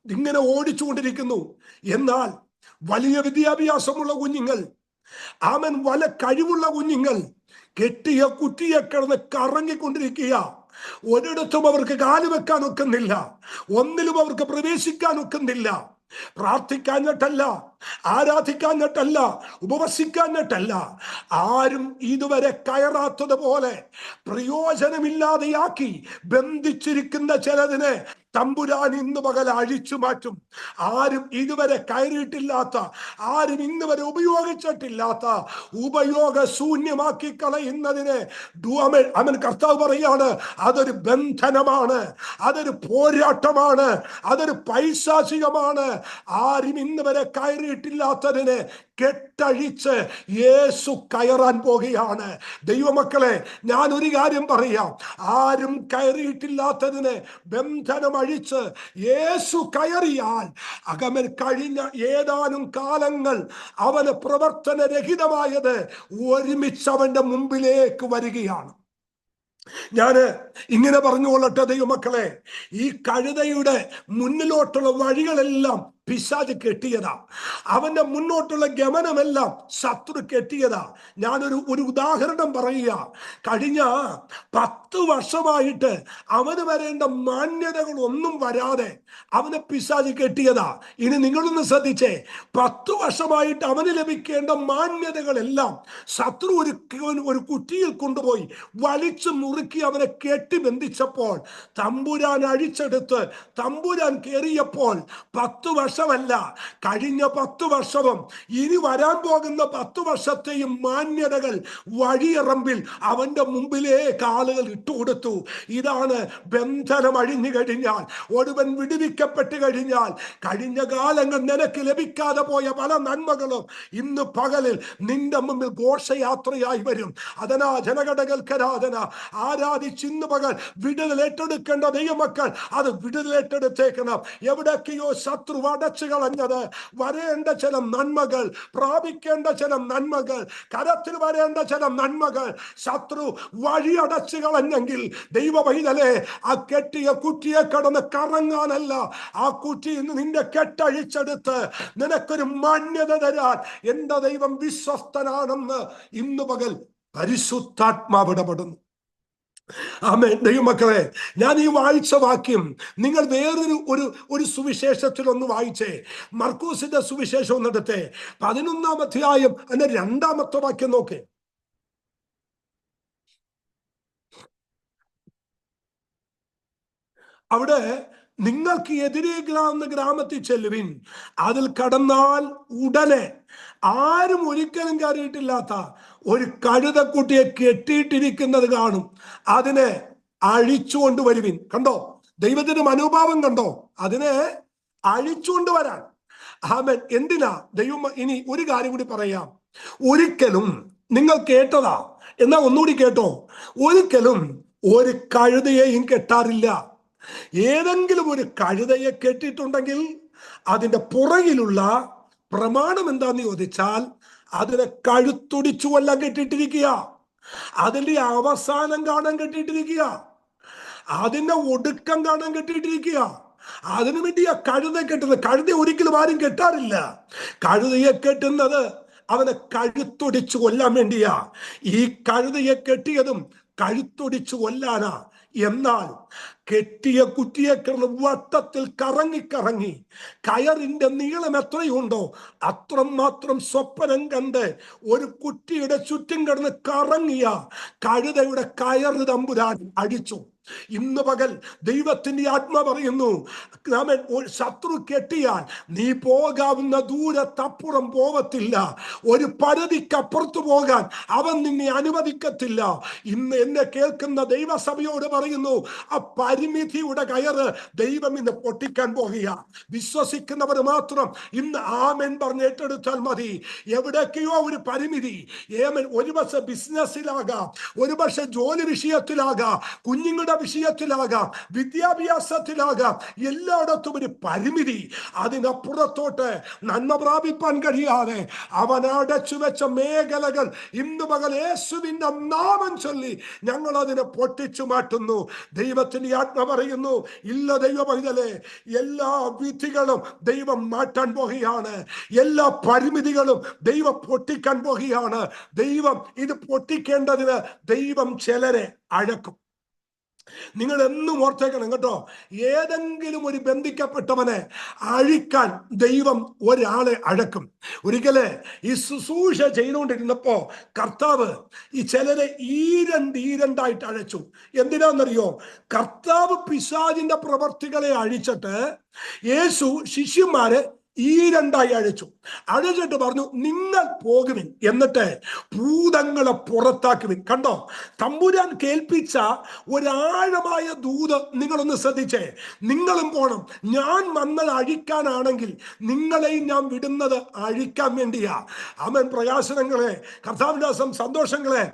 A: ഇങ്ങനെ ഓടിച്ചുകൊണ്ടിരിക്കുന്നു. എന്നാൽ വലിയ വിദ്യാഭ്യാസമുള്ള കുഞ്ഞുങ്ങൾ, ആമൻ വല കഴിവുള്ള കുഞ്ഞുങ്ങൾ കെട്ടിയ കുറ്റിയെ കിടന്ന് കറങ്ങിക്കൊണ്ടിരിക്കുക. ഒരിടത്തും അവർക്ക് കാലുവെക്കാൻ ഒക്കുന്നില്ല, ഒന്നിലും അവർക്ക് പ്രവേശിക്കാൻ ഒക്കുന്നില്ല. പ്രാർത്ഥിക്കാഞ്ഞിട്ടല്ല, ആരാധിക്കാഞ്ഞിട്ടല്ല, ഉപവസിക്കാഞ്ഞിട്ടല്ല, ആരും ഇതുവരെ കയറാത്തതുപോലെ പ്രയോജനമില്ലാതെയാക്കി ബന്ധിച്ചിരിക്കുന്ന ചിലതിനെ തമ്പുരാൻ ഇന്ന് പകൽ അഴിച്ചു മാറ്റും. ആരും ഇതുവരെ കയറിയിട്ടില്ലാത്ത, ആരും ഇന്ന് വരെ ഉപയോഗിച്ചിട്ടില്ലാത്ത, ഉപയോഗശൂന്യമാക്കി കളയുന്നതിനെ അവൻ കർത്താവ് പറയാണ്, അതൊരു ബന്ധനമാണ്, അതൊരു പോരാട്ടമാണ്, അതൊരു പൈശാചികമാണ്. ആരും ഇന്ന് വരെ കയറിയിട്ടില്ലാത്തതിനെ കെട്ടഴിച്ച് യേശു കയറാൻ പോകുകയാണ്. ദൈവമക്കളെ, ഞാൻ ഒരു കാര്യം പറയാം, ആരും കയറിയിട്ടില്ലാത്തതിനെ ബന്ധനം അഴിച്ച് യേശു കയറിയാൽ അകമൻ കഴിഞ്ഞ ഏതാനും കാലങ്ങൾ അവന് പ്രവർത്തനരഹിതമായത് ഒരുമിച്ച് അവന്റെ മുമ്പിലേക്ക് വരികയാണ്. ഞാന് ഇങ്ങനെ പറഞ്ഞുകൊള്ളട്ടെ ദൈവമക്കളെ, ഈ കഴുതയുടെ മുന്നിലോട്ടുള്ള വഴികളെല്ലാം പിശാച് കെട്ടിയതാ. അവന്റെ മുന്നോട്ടുള്ള ഗമനമെല്ലാം ശത്രു കെട്ടിയതാ. ഞാനൊരു ഉദാഹരണം പറയുക. കഴിഞ്ഞ 10 വർഷമായിട്ട് അവന് വരേണ്ട മാന്യതകൾ ഒന്നും വരാതെ അവനെ പിശാച് കെട്ടിയതാ. ഇനി നിങ്ങളൊന്ന് ശ്രദ്ധിച്ചേ, 10 വർഷമായിട്ട് അവന് ലഭിക്കേണ്ട മാന്യതകളെല്ലാം ശത്രു ഒരു കുറ്റിയിൽ കൊണ്ടുപോയി വലിച്ചു മുറുക്കി അവനെ കെട്ടിബന്ധിച്ചപ്പോൾ തമ്പുരാൻ അഴിച്ചെടുത്ത് തമ്പുരാൻ കയറിയപ്പോൾ 10 വർഷമല്ല, കഴിഞ്ഞ 10 വർഷവും ഇനി വരാൻ പോകുന്ന 10 വർഷത്തെയും മാന്യതകൾ വഴിയറമ്പിൽ അവന്റെ മുമ്പിലേക്ക് ആളുകൾ ഇട്ടുകൊടുത്തു. ഇതാണ് ബന്ധനം അഴിഞ്ഞു കഴിഞ്ഞാൽ, ഒരുവൻ വിടുവിക്കപ്പെട്ട് കഴിഞ്ഞാൽ, കഴിഞ്ഞ കാലങ്ങൾ നിനക്ക് ലഭിക്കാതെ പോയ പല നന്മകളും ഇന്ന് പകലിൽ നിന്റെ മുമ്പിൽ ഘോഷയാത്രയായി വരും. അതനാ ജനഘടകൽക്കരാധന ആരാധിച്ച് ഇന്ന് പകൽ വിടുതൽ ഏറ്റെടുക്കേണ്ട ദൈവമക്കൾ അത് വിടുതൽ ഏറ്റെടുത്തേക്കണം. എവിടേക്കെയോ ശത്രു അടച്ചു കളഞ്ഞത്, വരേണ്ട ചില നന്മകൾ, പ്രാപിക്കേണ്ട ചില നന്മകൾ, കരത്തിൽ വരേണ്ട ചില നന്മകൾ ശത്രു വഴി അടച്ചു കളഞ്ഞെങ്കിൽ ദൈവ പൈതലേ, ആ കെട്ടിയ കുറ്റിയെ കടന്ന് കറങ്ങാനല്ല, ആ കുറ്റിയിൽ നിന്ന് നിന്റെ കെട്ടഴിച്ചെടുത്ത് നിനക്കൊരു മാന്യത തരാൻ എന്റെ ദൈവം വിശ്വസ്തനാണെന്ന് ഇന്ന് പകൽ പരിശുദ്ധാത്മാവ് ഇടപെടുന്നു. ആമേൻ. ദൈവമക്കളെ, ഞാൻ ഈ വായിച്ച വാക്യം നിങ്ങൾ വേറൊരു ഒരു സുവിശേഷത്തിൽ ഒന്ന് വായിച്ചേ. മർക്കോസിന്റെ സുവിശേഷം ഒന്നെടുത്തേ, 11-ാം അധ്യായം അതിന്റെ 2-ാമത്തെ വാക്യം നോക്കേ. അവിടെ നിങ്ങൾക്ക് എതിരേക്കാവുന്ന ഗ്രാമത്തിൽ ചെല്ലുവിൻ, അതിൽ കടന്നാൽ ഉടനെ ആരും ഒരിക്കലും കയറിയിട്ടില്ലാത്ത ഒരു കഴുതക്കുട്ടിയെ കെട്ടിയിട്ടിരിക്കുന്നത് കാണും, അതിനെ അഴിച്ചുകൊണ്ട് വരുവിൻ. കണ്ടോ ദൈവത്തിന്റെ മനോഭാവം? കണ്ടോ? അതിനെ അഴിച്ചുകൊണ്ട് വരാൻ. ആമേൻ. എന്തിനാ ദൈവം? ഇനി ഒരു കാര്യം കൂടി പറയാം. ഒരിക്കലും നിങ്ങൾ കേട്ടതാ, എന്നാ ഒന്നുകൂടി കേട്ടോ, ഒരിക്കലും ഒരു കഴുതയെയും കെട്ടാറില്ല. ഏതെങ്കിലും ഒരു കഴുതയെ കെട്ടിയിട്ടുണ്ടെങ്കിൽ അതിന്റെ പുറകിലുള്ള പ്രമാണം എന്താന്ന് ചോദിച്ചാൽ, അതിനെ കഴുത്തൊടിച്ചു കൊല്ലാൻ കെട്ടിയിട്ടിരിക്കുക, അതിന്റെ അവസാനം കാണാൻ കെട്ടിയിട്ടിരിക്കുക, അതിന്റെ ഒടുക്കം കാണാൻ കെട്ടിയിട്ടിരിക്കുക. അതിനു വേണ്ടിയാ കഴുതയെ കെട്ടുന്നത്. കഴുതയെ ഒരിക്കലും ആരും കെട്ടാറില്ല. കഴുതയെ കെട്ടുന്നത് അവനെ കഴുത്തൊടിച്ചു കൊല്ലാൻ വേണ്ടിയാ. ഈ കഴുതയെ കെട്ടിയതും കഴുത്തൊടിച്ചു കൊല്ലാനാ. എന്നാൽ കെട്ടിയ കുറ്റിയെ കിടന്ന് വട്ടത്തിൽ കറങ്ങി കയറിന്റെ നീളം എത്രയുണ്ടോ അത്രമാത്രം സ്വപ്നം കണ്ട് ഒരു കുറ്റിയുടെ ചുറ്റും കിടന്ന് കറങ്ങിയ കഴുതയുടെ കയറ് തമ്പുരാൻ അടിച്ചു. ഇന്ന് പകൽ ദൈവത്തിന്റെ ആത്മ പറയുന്നു, ശത്രു കെട്ടിയാൽ നീ പോകാവുന്ന ദൂരത്തപ്പുറം പോകത്തില്ല, ഒരു പരിധിക്കപ്പുറത്ത് പോകാൻ അവൻ നിന്നെ അനുവദിക്കത്തില്ല. ഇന്ന് എന്നെ കേൾക്കുന്ന ദൈവസഭയോട് പറയുന്നു, ആ പരിമിതിയുടെ കയറ് ദൈവം ഇന്ന് പൊട്ടിക്കാൻ പോകുക. വിശ്വസിക്കുന്നവർ മാത്രം ഇന്ന് ആമേൻ പറഞ്ഞ് ഏറ്റെടുത്താൽ മതി. എവിടേക്കെയോ ഒരു പരിമിതി, ഏമൻ, ഒരു പക്ഷെ ബിസിനസ്സിലാകാം, ഒരു പക്ഷെ ജോലി വിഷയത്തിലാകാം, കുഞ്ഞുങ്ങളുടെ വിഷയത്തിലാകാം, വിദ്യാഭ്യാസത്തിലാകാം, എല്ലായിടത്തും ഒരു പരിമിതി. അതിനപ്പുറത്തോട്ട് നന്മ പ്രാപിപ്പാൻ കഴിയാതെ അവൻ അടച്ചു വെച്ച മേഖലകൾ ഇന്ന് പകൽ യേശുവിന്റെ നാമം ചൊല്ലി ഞങ്ങൾ അതിനെ പൊട്ടിച്ചു മാറ്റുന്നു. ദൈവത്തിന്റെ ആത്മ പറയുന്നു, ഇല്ല ദൈവ പൈതലേ, എല്ലാ വിധികളും ദൈവം മാറ്റാൻ പോകുകയാണ്, എല്ലാ പരിമിതികളും ദൈവം പൊട്ടിക്കാൻ പോകുകയാണ്. ദൈവം ഇത് പൊട്ടിക്കേണ്ടതിന് ദൈവം ചിലരെ അഴക്കും. നിങ്ങൾ എന്നും ഓർത്തേക്കണം കേട്ടോ. ഏതെങ്കിലും ഒരു ബന്ധിക്കപ്പെട്ടവനെ അഴിക്കാൻ ദൈവം ഒരാളെ അഴക്കും. ഒരിക്കല് ഈ ശുശ്രൂഷ ചെയ്തുകൊണ്ടിരുന്നപ്പോ കർത്താവ് ഈ ചിലരെ ഈരണ്ടായിട്ട് അഴച്ചു. എന്തിനാണെന്നറിയോ? കർത്താവ് പിശാചിന്റെ പ്രവർത്തികളെ അഴിച്ചിട്ട് യേശു ശിഷ്യന്മാരെ രണ്ടായി അഴിച്ചിട്ട് പറഞ്ഞു, നിങ്ങൾ പോകുവിൻ, എന്നിട്ട് ഭൂതങ്ങളെ പുറത്താക്കുവിൻ. കണ്ടോ, തമ്പുരാൻ കേൾപ്പിച്ച ഒരാഴമായ ദൂത് നിങ്ങളൊന്ന് ശ്രദ്ധിച്ചേ. നിങ്ങളും പോണം. ഞാൻ വന്നത് അഴിക്കാനാണെങ്കിൽ നിങ്ങളെയും ഞാൻ വിടുന്നത് അഴിക്കാൻ വേണ്ടിയാ. ആമൻ. പ്രകാശനങ്ങളെ, കർത്താവിന്റെ സന്തോഷങ്ങളെ,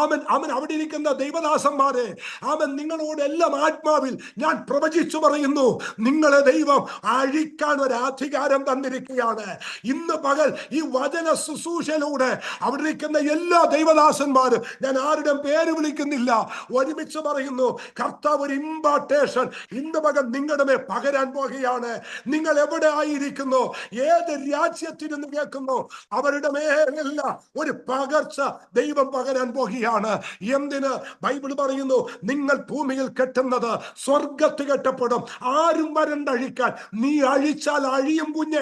A: ആമൻ ആമൻ അവിടെ ഇരിക്കുന്ന ദൈവദാസന്മാരെ, ആമൻ നിങ്ങളോട് എല്ലാം ആത്മാവിൽ ഞാൻ പ്രവചിച്ചു പറയുന്നു, നിങ്ങളെ ദൈവം അഴിക്കാൻ ഒരു അധികാരം തന്നിരിക്കുകയാണ്. ഇന്ന് പകൽ ഈ വചന ശുശ്രൂഷയിലൂടെ അവിടെ ഇരിക്കുന്ന എല്ലാ ദൈവദാസന്മാരും, ഞാൻ ആരുടെയും പേര് വിളിക്കുന്നില്ല, ഒരുമിച്ച് പറയുന്നു, കർത്താവ് ഒരു ഇമ്പാർട്ടേഷൻ ഇന്ന് പകൽ നിങ്ങളുടെ മേൽ പകരാൻ പോകുകയാണ്. നിങ്ങൾ എവിടെ ആയിരിക്കുന്നു, ഏത് രാജ്യത്തിൽ നിന്ന് കേൾക്കുന്നു, അവരുടെ മേലല്ല ഒരു പകർച്ച ദൈവം പകരാൻ പോകുകയാണ്. എന്തിന്? ബൈബിൾ പറയുന്നു, നിങ്ങൾ ഭൂമിയിൽ കെട്ടുന്നത് സ്വർഗത്ത് കെട്ടപ്പെടും. ആരും വരണ്ടഴിക്കാൻ, നീ അഴിച്ചാൽ അഴിയും കുഞ്ഞെ.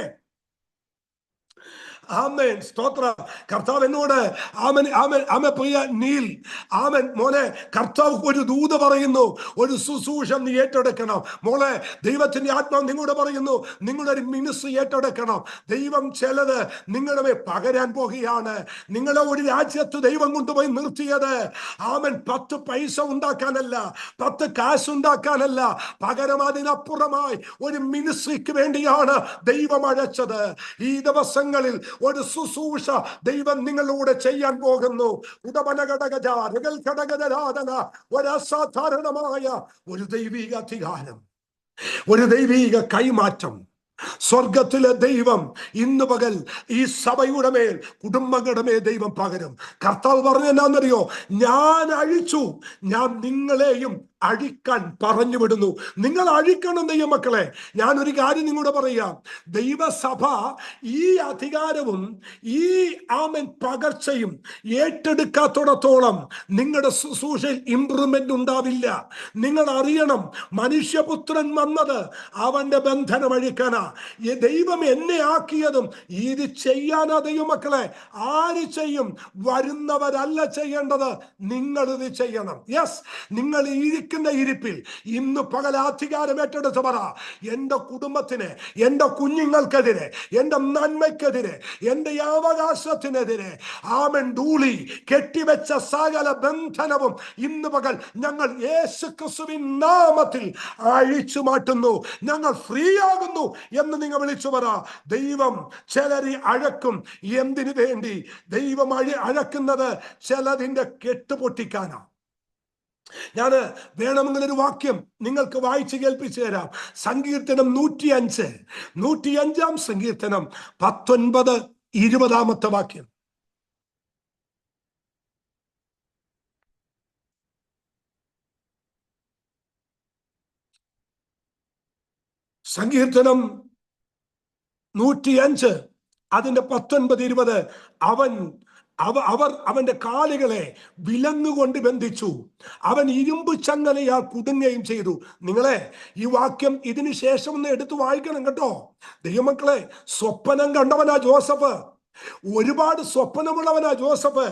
A: ആമേൻ. സ്തോത്ര. കർത്താവ് എന്നോട് പ്രിയ നീൽ, ആമൻ മോനെ, കർത്താവ് ഒരു ദൂത് പറയുന്നു, ഒരു ശുശ്രൂഷ നീ ഏറ്റെടുക്കണം. മോളെ, ദൈവത്തിന്റെ ആത്മാവ് നിങ്ങളോട് പറയുന്നു, നിങ്ങളൊരു മിനിസ്ട്രി ഏറ്റെടുക്കണം. ദൈവം ചിലത് നിങ്ങളുടെ മേൽ പകരാൻ പോകുകയാണ്. നിങ്ങളെ ഒരു രാജ്യത്ത് ദൈവം കൊണ്ടുപോയി നിർത്തിയത് ആമൻ 10 പൈസ ഉണ്ടാക്കാനല്ല, 10 കാശ് ഉണ്ടാക്കാനല്ല, പകരം അതിനപ്പുറമായി ഒരു മിനിസ്ട്രിക്ക് വേണ്ടിയാണ് ദൈവം അഴച്ചത്. ഈ ദിവസങ്ങളിൽ ഒരു ശുശ്രൂഷ ദൈവം നിങ്ങളോട് ചെയ്യാൻ പോകുന്നു. ഒരു അസാധാരണമായ ഒരു ദൈവിക അധികാരം, ഒരു ദൈവിക കൈമാറ്റം സ്വർഗത്തിലെ ദൈവം ഇന്ന് പകൽ ഈ സഭയുടെ മേൽ, കുടുംബങ്ങളുടെ മേൽ ദൈവം പകരും. കർത്താവ് പറഞ്ഞ എന്നാന്നറിയോ? ഞാൻ അഴിച്ചു, ഞാൻ നിങ്ങളെയും അഴിക്കാൻ പറഞ്ഞു വിടുന്നു. നിങ്ങൾ അഴിക്കണം ദൈവമക്കളെ. ഞാനൊരു കാര്യം നിങ്ങളോട് പറയാം. ദൈവസഭ ഈ അധികാരവും ഈ ആമൻ പകർച്ചയും ഏറ്റെടുക്കാത്തോടത്തോളം നിങ്ങളുടെ ശുശ്രൂഷയിൽ ഇംപ്രൂവ്മെന്റ് ഉണ്ടാവില്ല. നിങ്ങൾ അറിയണം, മനുഷ്യപുത്രൻ വന്നത് അവന്റെ ബന്ധനം അഴിക്കാനാ. ഈ ദൈവം എന്നെ ആക്കിയതും ഇത് ചെയ്യാനാ. ദൈവമക്കളെ, ആര് ചെയ്യും? വരുന്നവരല്ല ചെയ്യേണ്ടത്, നിങ്ങൾ ഇത് ചെയ്യണം. യെസ്, നിങ്ങൾ ഇരിപ്പിൽ ഇന്ന് പകൽ അധികാരം ഏറ്റെടുത്ത് പറ, എന്റെ കുടുംബത്തിന്, എന്റെ കുഞ്ഞുങ്ങൾക്കെതിരെ, എന്റെ നന്മയ്ക്കെതിരെ, എന്റെ അവകാശത്തിനെതിരെ ആമൻ ധൂളി കെട്ടിവെച്ച സകല ബന്ധനവും ഇന്ന് പകൽ ഞങ്ങൾ യേശുക്രിസ്തുവിൻ നാമത്തിൽ അഴിച്ചു മാറ്റുന്നു. ഞങ്ങൾ ഫ്രീ ആകുന്നു എന്ന് നിങ്ങൾ വിളിച്ചു പറ. ദൈവം ചിലരെ അഴക്കും. എന്തിനു വേണ്ടി? ദൈവം അഴക്കുന്നത് ചിലതിന്റെ കെട്ടുപൊട്ടിക്കാനാ. ഞാന് വേണമെങ്കിലൊരു വാക്യം നിങ്ങൾക്ക് വായിച്ച് കേൾപ്പിച്ചു തരാം. സങ്കീർത്തനം 105, 105-ാം സങ്കീർത്തനം 19, 20-ാമത്തെ വാക്യം. സങ്കീർത്തനം 105 അതിന്റെ 19, 20. അവർ അവന്റെ കാലുകളെ വിലങ്ങുകൊണ്ട് ബന്ധിച്ചു, അവൻ ഇരുമ്പ് ചങ്ങലയാൽ കുടുങ്ങുകയും ചെയ്തു. നിങ്ങളെ ഈ വാക്യം ഇതിനു ശേഷം ഒന്ന് എടുത്തു വായിക്കണം കേട്ടോ ദൈവമക്കളെ. സ്വപ്നം കണ്ടവനാ ജോസഫ്. ഒരുപാട് സ്വപ്നമുള്ളവനാ ജോസഫ്.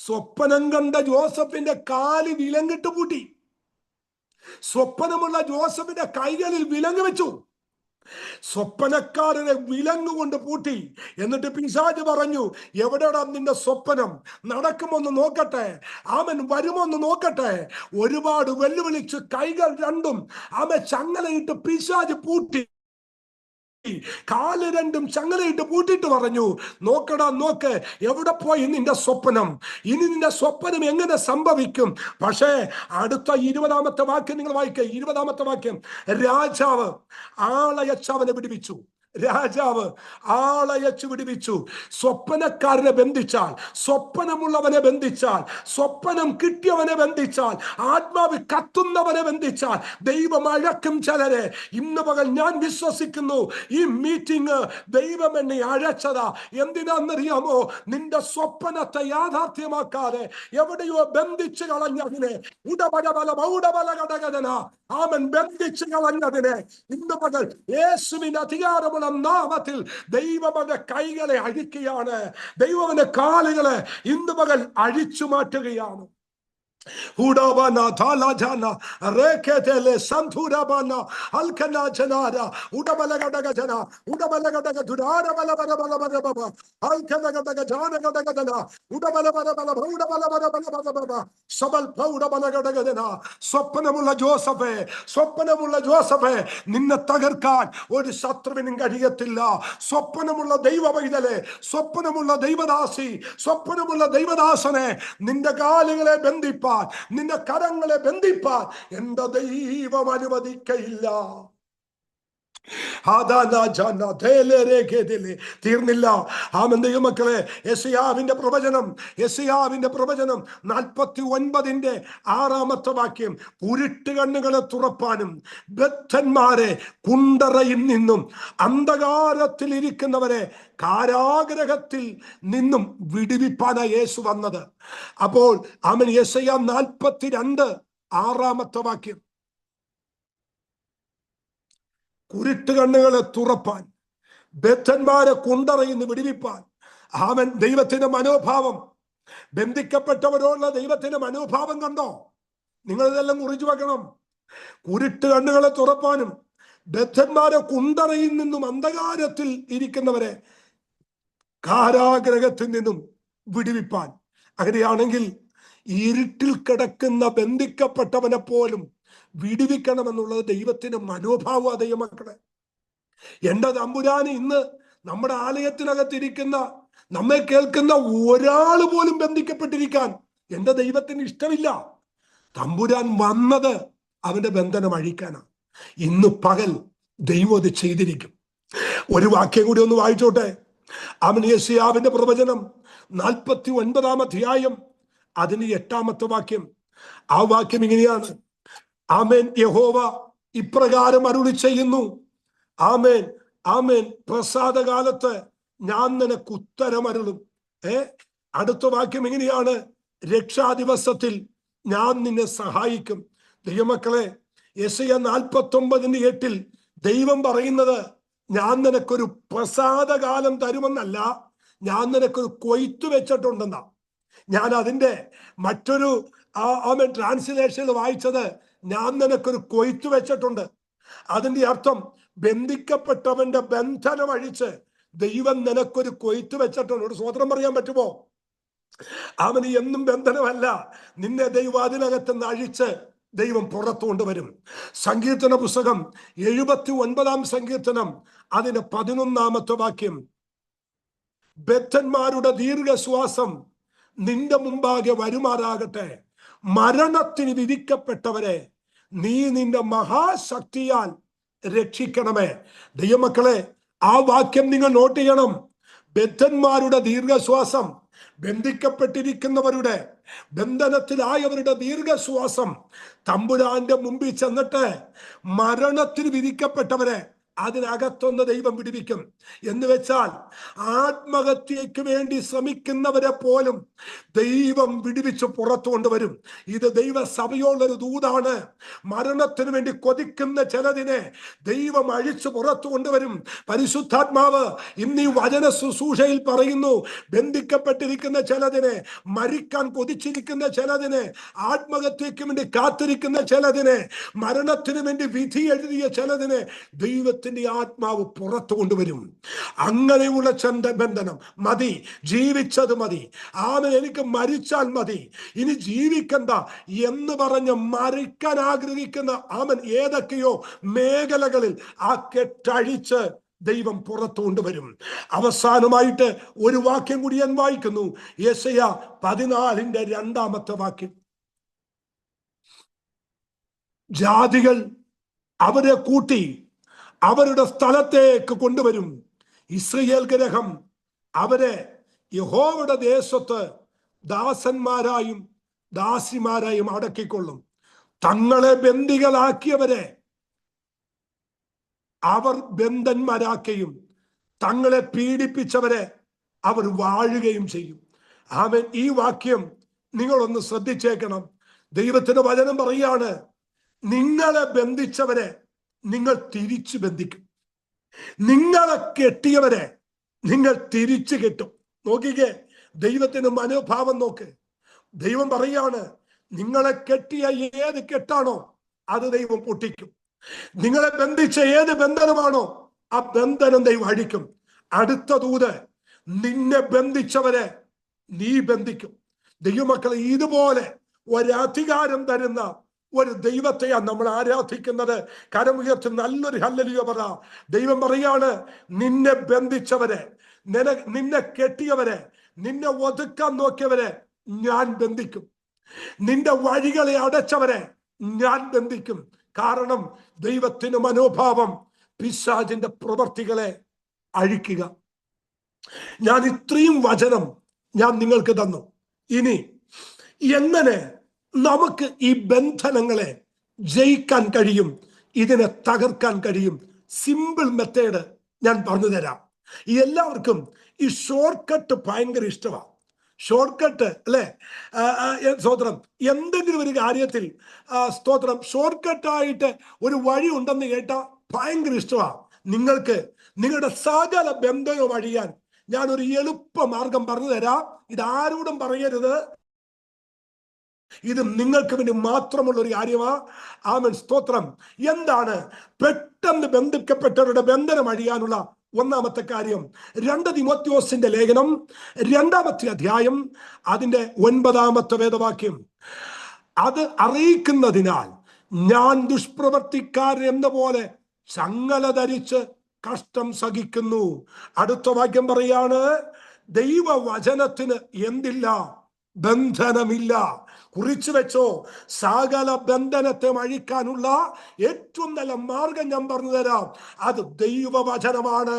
A: സ്വപ്നം കണ്ട ജോസഫിന്റെ കാല് വിലങ്ങിട്ട് പൂട്ടി. സ്വപ്നമുള്ള ജോസഫിന്റെ കൈകളിൽ വിലങ്ങ് വെച്ചു. സ്വപ്നക്കാരനെ വിലങ്ങുകൊണ്ട് പൂട്ടി. എന്നിട്ട് പിശാച് പറഞ്ഞു, എവിടെടാ നിന്റെ സ്വപ്നം? നടക്കുമൊന്ന് നോക്കട്ടെ, അവൻ വരുമോന്ന് നോക്കട്ടെ. ഒരുപാട് വെല്ലുവിളിച്ച് കൈകൾ രണ്ടും അവൻ ചങ്ങലയിട്ട് പിശാച് പൂട്ടി. കാല് രണ്ടും ചങ്ങലയിട്ട് പൂട്ടിട്ട് പറഞ്ഞു, നോക്കടാ നോക്ക്, എവിടെ പോയി നിന്റെ സ്വപ്നം? ഇനി നിന്റെ സ്വപ്നം എങ്ങനെ സംഭവിക്കും? പക്ഷേ അടുത്ത 20-ാമത്തെ വാക്യം നിങ്ങൾ വായിക്കുക. 20-ാമത്തെ വാക്യം, രാജാവ് ആളയച്ച് അവനെ വിടുവിച്ചു. രാജാവ് ആളയച്ചു വിടുവിച്ചു. സ്വപ്നക്കാരനെ ബന്ധിച്ചാൽ, സ്വപ്നമുള്ളവനെ ബന്ധിച്ചാൽ, സ്വപ്നം കിട്ടിയവനെ ബന്ധിച്ചാൽ, ആത്മാവ് കത്തുന്നവനെ ബന്ധിച്ചാൽ ദൈവം അഴക്കും ചിലരെ. ഇന്ന് പകൽ ഞാൻ വിശ്വസിക്കുന്നു, ഈ മീറ്റിംഗ് ദൈവം എന്നെ അഴച്ചതാ. എന്തിനാന്നറിയാമോ? നിന്റെ സ്വപ്നത്തെ യാഥാർത്ഥ്യമാക്കാതെ എവിടെയോ ബന്ധിച്ചു കളഞ്ഞതിനെ, അവൻ ബന്ധിച്ചു കളഞ്ഞതിനെ ഇന്ന് പകൽ യേശുവിന്റെ അധികാരമുള്ള നാമത്തിൽ ദൈവം അവന്റെ കൈകളെ അഴിക്കുകയാണ്. ദൈവം അവന്റെ കാലുകളെ ഇന്ന് പകൽ അഴിച്ചു മാറ്റുകയാണ്. Udabana Talajana Reketele Santurabana Alkana Janara Udabalagadagana Udabalagadaga Dudara Balabalababa Alkanagadagadana Udabalabalababa Sabal Paudabalagadagana Sopanamula Joseph Ninna Tagarkan or the Satrivin Gadiatilla Sopanamula Deva Vaidale Sopanamula Devadasi Sopanamula Devadasane Ninda Galigale Bendipa നിന്റെ കരങ്ങളെ ബന്ധിപ്പാൻ എന്റെ ദൈവം അനുവദിക്കയില്ല. തീർന്നില്ല. ആമേൻ. ദൈവമക്കളെ, യെശയ്യാവിന്റെ പ്രവചനം 49:6 വാക്യം, ഉരുട്ട് കണ്ണുകളെ തുറപ്പാനും ബദ്ധന്മാരെ കുണ്ടറയിൽ നിന്നും അന്ധകാരത്തിൽ ഇരിക്കുന്നവരെ കാരാഗ്രഹത്തിൽ നിന്നും വിടുവിപ്പാനാ യേശു വന്നത്. അപ്പോൾ ആമേൻ, യെശയ്യാ 42:6 വാക്യം, കുരുട്ട് കണ്ണുകളെ തുറപ്പാൻ, ബദ്ധന്മാരെ കുണ്ടറയിൽ നിന്ന് വിടുവിപ്പാൻ. അവൻ ദൈവത്തിന്റെ മനോഭാവം, ബന്ധിക്കപ്പെട്ടവരോടുള്ള ദൈവത്തിന്റെ മനോഭാവം കണ്ടോ? നിങ്ങളിതെല്ലാം കുറിച്ചു വെക്കണം. കുരുട്ട് കണ്ണുകളെ തുറപ്പാനും ബദ്ധന്മാരെ കുണ്ടറയിൽ നിന്നും അന്ധകാരത്തിൽ ഇരിക്കുന്നവരെ കാരാഗ്രഹത്തിൽ നിന്നും വിടുവിപ്പാൻ. അങ്ങനെയാണെങ്കിൽ ഇരുട്ടിൽ കിടക്കുന്ന ബന്ധിക്കപ്പെട്ടവനെ പോലും വിടുവിക്കണമെന്നുള്ളത് ദൈവത്തിന്റെ മനോഭാവം. ദൈവമക്കളെ, എന്റെ തമ്പുരാന് ഇന്ന് നമ്മുടെ ആലയത്തിനകത്തിരിക്കുന്ന, നമ്മെ കേൾക്കുന്ന ഒരാൾ പോലും ബന്ധിക്കപ്പെട്ടിരിക്കാൻ എന്റെ ദൈവത്തിന് ഇഷ്ടമില്ല. തമ്പുരാൻ വന്നത് അവന്റെ ബന്ധനം അഴിക്കാനാണ്. ഇന്ന് പകൽ ദൈവം അത് ചെയ്തിരിക്കും. ഒരു വാക്യം കൂടി ഒന്ന് വായിച്ചോട്ടെ. അവൻ യെശയ്യാവിന്റെ പ്രവചനം 49 അതിന് 8 വാക്യം. ആ വാക്യം ഇങ്ങനെയാണ്: ആമേൻ, യഹോവ ഇപ്രകാരം അരുളി ചെയ്യുന്നു, ആമേൻ ആമേൻ, പ്രസാദകാലത്ത് ഞാൻ നിനക്ക് ഉത്തരമരുളും. അടുത്ത വാക്യം ഇങ്ങനെയാണ്: രക്ഷാദിവസത്തിൽ ഞാൻ നിന്നെ സഹായിക്കും. ദൈവമക്കളെ, യെശയ്യാ 49:8 ദൈവം പറയുന്നത് ഞാൻ നിനക്കൊരു പ്രസാദകാലം തരുമെന്നല്ല, ഞാൻ നിനക്കൊരു കൊയ്ത്തു വെച്ചിട്ടുണ്ടെന്നാ. ഞാൻ അതിന്റെ മറ്റൊരു ട്രാൻസ്ലേഷനിൽ വായിച്ചത് ഞാൻ നിനക്കൊരു കൊയ്ത്തു വെച്ചിട്ടുണ്ട്. അതിന്റെ അർത്ഥം ബന്ധിക്കപ്പെട്ടവന്റെ ബന്ധനം അഴിച്ച് ദൈവം നിനക്കൊരു കൊയ്ത്തു വെച്ചിട്ടുണ്ട്. ഒരു സ്വതന്ത്രം പറയാൻ പറ്റുമോ? അവന് എന്നും ബന്ധനമല്ല, നിന്നെ ദൈവം അതിനകത്ത് നിന്ന് അഴിച്ച് ദൈവം പുറത്തു കൊണ്ടുവരും. സങ്കീർത്തന പുസ്തകം 79 സങ്കീർത്തനം അതിന്റെ 11 വാക്യം, ബദ്ധന്മാരുടെ ദീർഘശ്വാസം നിന്റെ മുമ്പാകെ വരുമാറാകട്ടെ, മരണത്തിന് വിധിക്കപ്പെട്ടവരെ നീ നിന്റെ മഹാശക്തിയാൽ രക്ഷിക്കണമേ. ദൈവമക്കളെ, ആ വാക്യം നിങ്ങൾ നോട്ട് ചെയ്യണം. ബദ്ധന്മാരുടെ ദീർഘശ്വാസം, ബന്ധിക്കപ്പെട്ടിരിക്കുന്നവരുടെ, ബന്ധനത്തിലായവരുടെ ദീർഘശ്വാസം തമ്പുരാന്റെ മുമ്പിൽ ചെന്നിട്ട് മരണത്തിന് വിധിക്കപ്പെട്ടവരെ അതിനകത്തൊന്ന് ദൈവം വിടുവിക്കും. എന്ന് വെച്ചാൽ ആത്മഹത്യക്ക് വേണ്ടി ശ്രമിക്കുന്നവരെ പോലും ദൈവം വിടുവിച്ച് പുറത്തു കൊണ്ടുവരും. ഇത് ദൈവസഭയോടൊരു ദൂതാണ്. മരണത്തിന് വേണ്ടി കൊതിക്കുന്ന ചിലതിനെ ദൈവം അഴിച്ചു പുറത്തു കൊണ്ടുവരും. പരിശുദ്ധാത്മാവ് ഇന്ന് ഈ വചന ശുശ്രൂഷയിൽ പറയുന്നു, ബന്ധിക്കപ്പെട്ടിരിക്കുന്ന ചിലതിനെ, മരിക്കാൻ കൊതിച്ചിരിക്കുന്ന ചിലതിനെ, ആത്മഹത്യക്ക് വേണ്ടി കാത്തിരിക്കുന്ന ചിലതിനെ, മരണത്തിന് വേണ്ടി വിധി എഴുതിയ ചിലതിനെ ദൈവത്തിന്റെ ആത്മാവ് പുറത്തു കൊണ്ടുവരും. അങ്ങനെയുള്ള ബന്ധനം മതി, ജീവിച്ചത് മതി, ആമൻ എനിക്ക് മരിച്ചാൽ മതി, ഇനി ജീവിക്കണ്ട എന്ന് പറഞ്ഞ് മരിക്കാൻ ആഗ്രഹിക്കുന്ന ആമൻ ഏതൊക്കെയോ മേഖലകളിൽ ആ കെട്ടഴിച്ച് ദൈവം പുറത്തു കൊണ്ടുവരും. അവസാനമായിട്ട് ഒരു വാക്യം കൂടി ഞാൻ വായിക്കുന്നു. യെശയ്യാ 14:2 വാക്യം, ജാതികൾ അവരെ കൂട്ടി അവരുടെ സ്ഥലത്തേക്ക് കൊണ്ടുവരും. ഇസ്രയേൽ ഗ്രഹം അവരെ യഹോവയുടെ ദേശത്ത് ദാസന്മാരായും ദാസിമാരായും അടക്കിക്കൊള്ളും. തങ്ങളെ ബന്ദികളാക്കിയവരെ അവർ ബന്ധന്മാരാക്കുകയും തങ്ങളെ പീഡിപ്പിച്ചവരെ അവർ വാഴുകയും ചെയ്യും. ആമേൻ. ഈ വാക്യം നിങ്ങളൊന്ന് ശ്രദ്ധിച്ചേക്കണം. ദൈവത്തിന്റെ വചനം പറയാണ്, നിങ്ങളെ ബന്ധിച്ചവരെ നിങ്ങൾ തിരിച്ചു ബന്ധിക്കും, നിങ്ങളെ കെട്ടിയവരെ നിങ്ങൾ തിരിച്ചു കെട്ടും. നോക്കിക്കേ, ദൈവത്തിന്റെ മനോഭാവം നോക്ക്. ദൈവം പറയാണ്, നിങ്ങളെ കെട്ടിയ ഏത് കെട്ടാണോ അത് ദൈവം പൊട്ടിക്കും. നിങ്ങളെ ബന്ധിച്ച ഏത് ബന്ധനമാണോ ആ ബന്ധനം ദൈവം അഴിക്കും. അടുത്ത ദൂത്, നിന്നെ ബന്ധിച്ചവരെ നീ ബന്ധിക്കും. ദൈവമക്കളെ, ഇതുപോലെ ഒരധികാരം തരുന്ന ഒരു ദൈവത്തെയാണ് നമ്മൾ ആരാധിക്കുന്നത്. കരമുയർത്തി നല്ലൊരു ഹല്ലേലൂയ പറ. ദൈവം പറയാണ്, നിന്നെ ബന്ധിച്ചവരെ, നിന്നെ കെട്ടിയവരെ, നിന്നെ ഒതുക്കാൻ നോക്കിയവരെ ഞാൻ ബന്ധിക്കും. നിന്റെ വഴികളെ അടച്ചവരെ ഞാൻ ബന്ധിക്കും. കാരണം ദൈവത്തിന് മനോഭാവം പിശാചിന്റെ പ്രവർത്തികളെ അഴിക്കുക. ഞാൻ ഇത്രയും വചനം ഞാൻ നിങ്ങൾക്ക് തന്നു. ഇനി എങ്ങനെ നമുക്ക് ഈ ബന്ധനങ്ങളെ ജയിക്കാൻ കഴിയും, ഇതിനെ തകർക്കാൻ കഴിയും? സിമ്പിൾ മെത്തേഡ് ഞാൻ പറഞ്ഞു തരാം. എല്ലാവർക്കും ഈ ഷോർട്ട് കട്ട് ഭയങ്കര ഇഷ്ടമാണ്. ഷോർട്ട് കട്ട് അല്ലെ? സ്തോത്രം. എന്തെങ്കിലും ഒരു കാര്യത്തിൽ സ്തോത്രം ഷോർട്ട് കട്ടായിട്ട് ഒരു വഴി ഉണ്ടെന്ന് കേട്ടാൽ ഭയങ്കര ഇഷ്ടമാണ്. നിങ്ങൾക്ക് നിങ്ങളുടെ സകല ബന്ധവും അഴിയാൻ ഞാൻ ഒരു എളുപ്പ മാർഗം പറഞ്ഞു തരാം. ഇതാരോടും പറയരുത്, ഇത് നിങ്ങൾക്ക് വേണ്ടി മാത്രമുള്ള ഒരു കാര്യമാ. ആമേൻ, സ്തോത്രം. എന്താണ് പെട്ടെന്ന് ബന്ധിക്കപ്പെട്ടവരുടെ ബന്ധനം അഴിയാനുള്ള ഒന്നാമത്തെ കാര്യം? 2 തിമോത്തിയോസിന്റെ ലേഖനം 2-ാമത്തെ അധ്യായം അതിന്റെ 9-ാമത്തെ വേദവാക്യം. അത് അറിയിക്കുന്നതിനാൽ ഞാൻ ദുഷ്പ്രവർത്തിക്കാരൻ എന്ന പോലെ ചങ്ങല ധരിച്ച് കഷ്ടം സഹിക്കുന്നു. അടുത്ത വാക്യം പറയാണ്, ദൈവവചനത്തിന് എന്തില്ല? ബന്ധനമില്ല. കുറിച്ചു വെച്ചോ, സകല ബന്ധനത്തെ അഴിക്കാനുള്ള ഏറ്റവും നല്ല മാർഗം ഞാൻ പറഞ്ഞു തരാം. അത് ദൈവവചനമാണ്.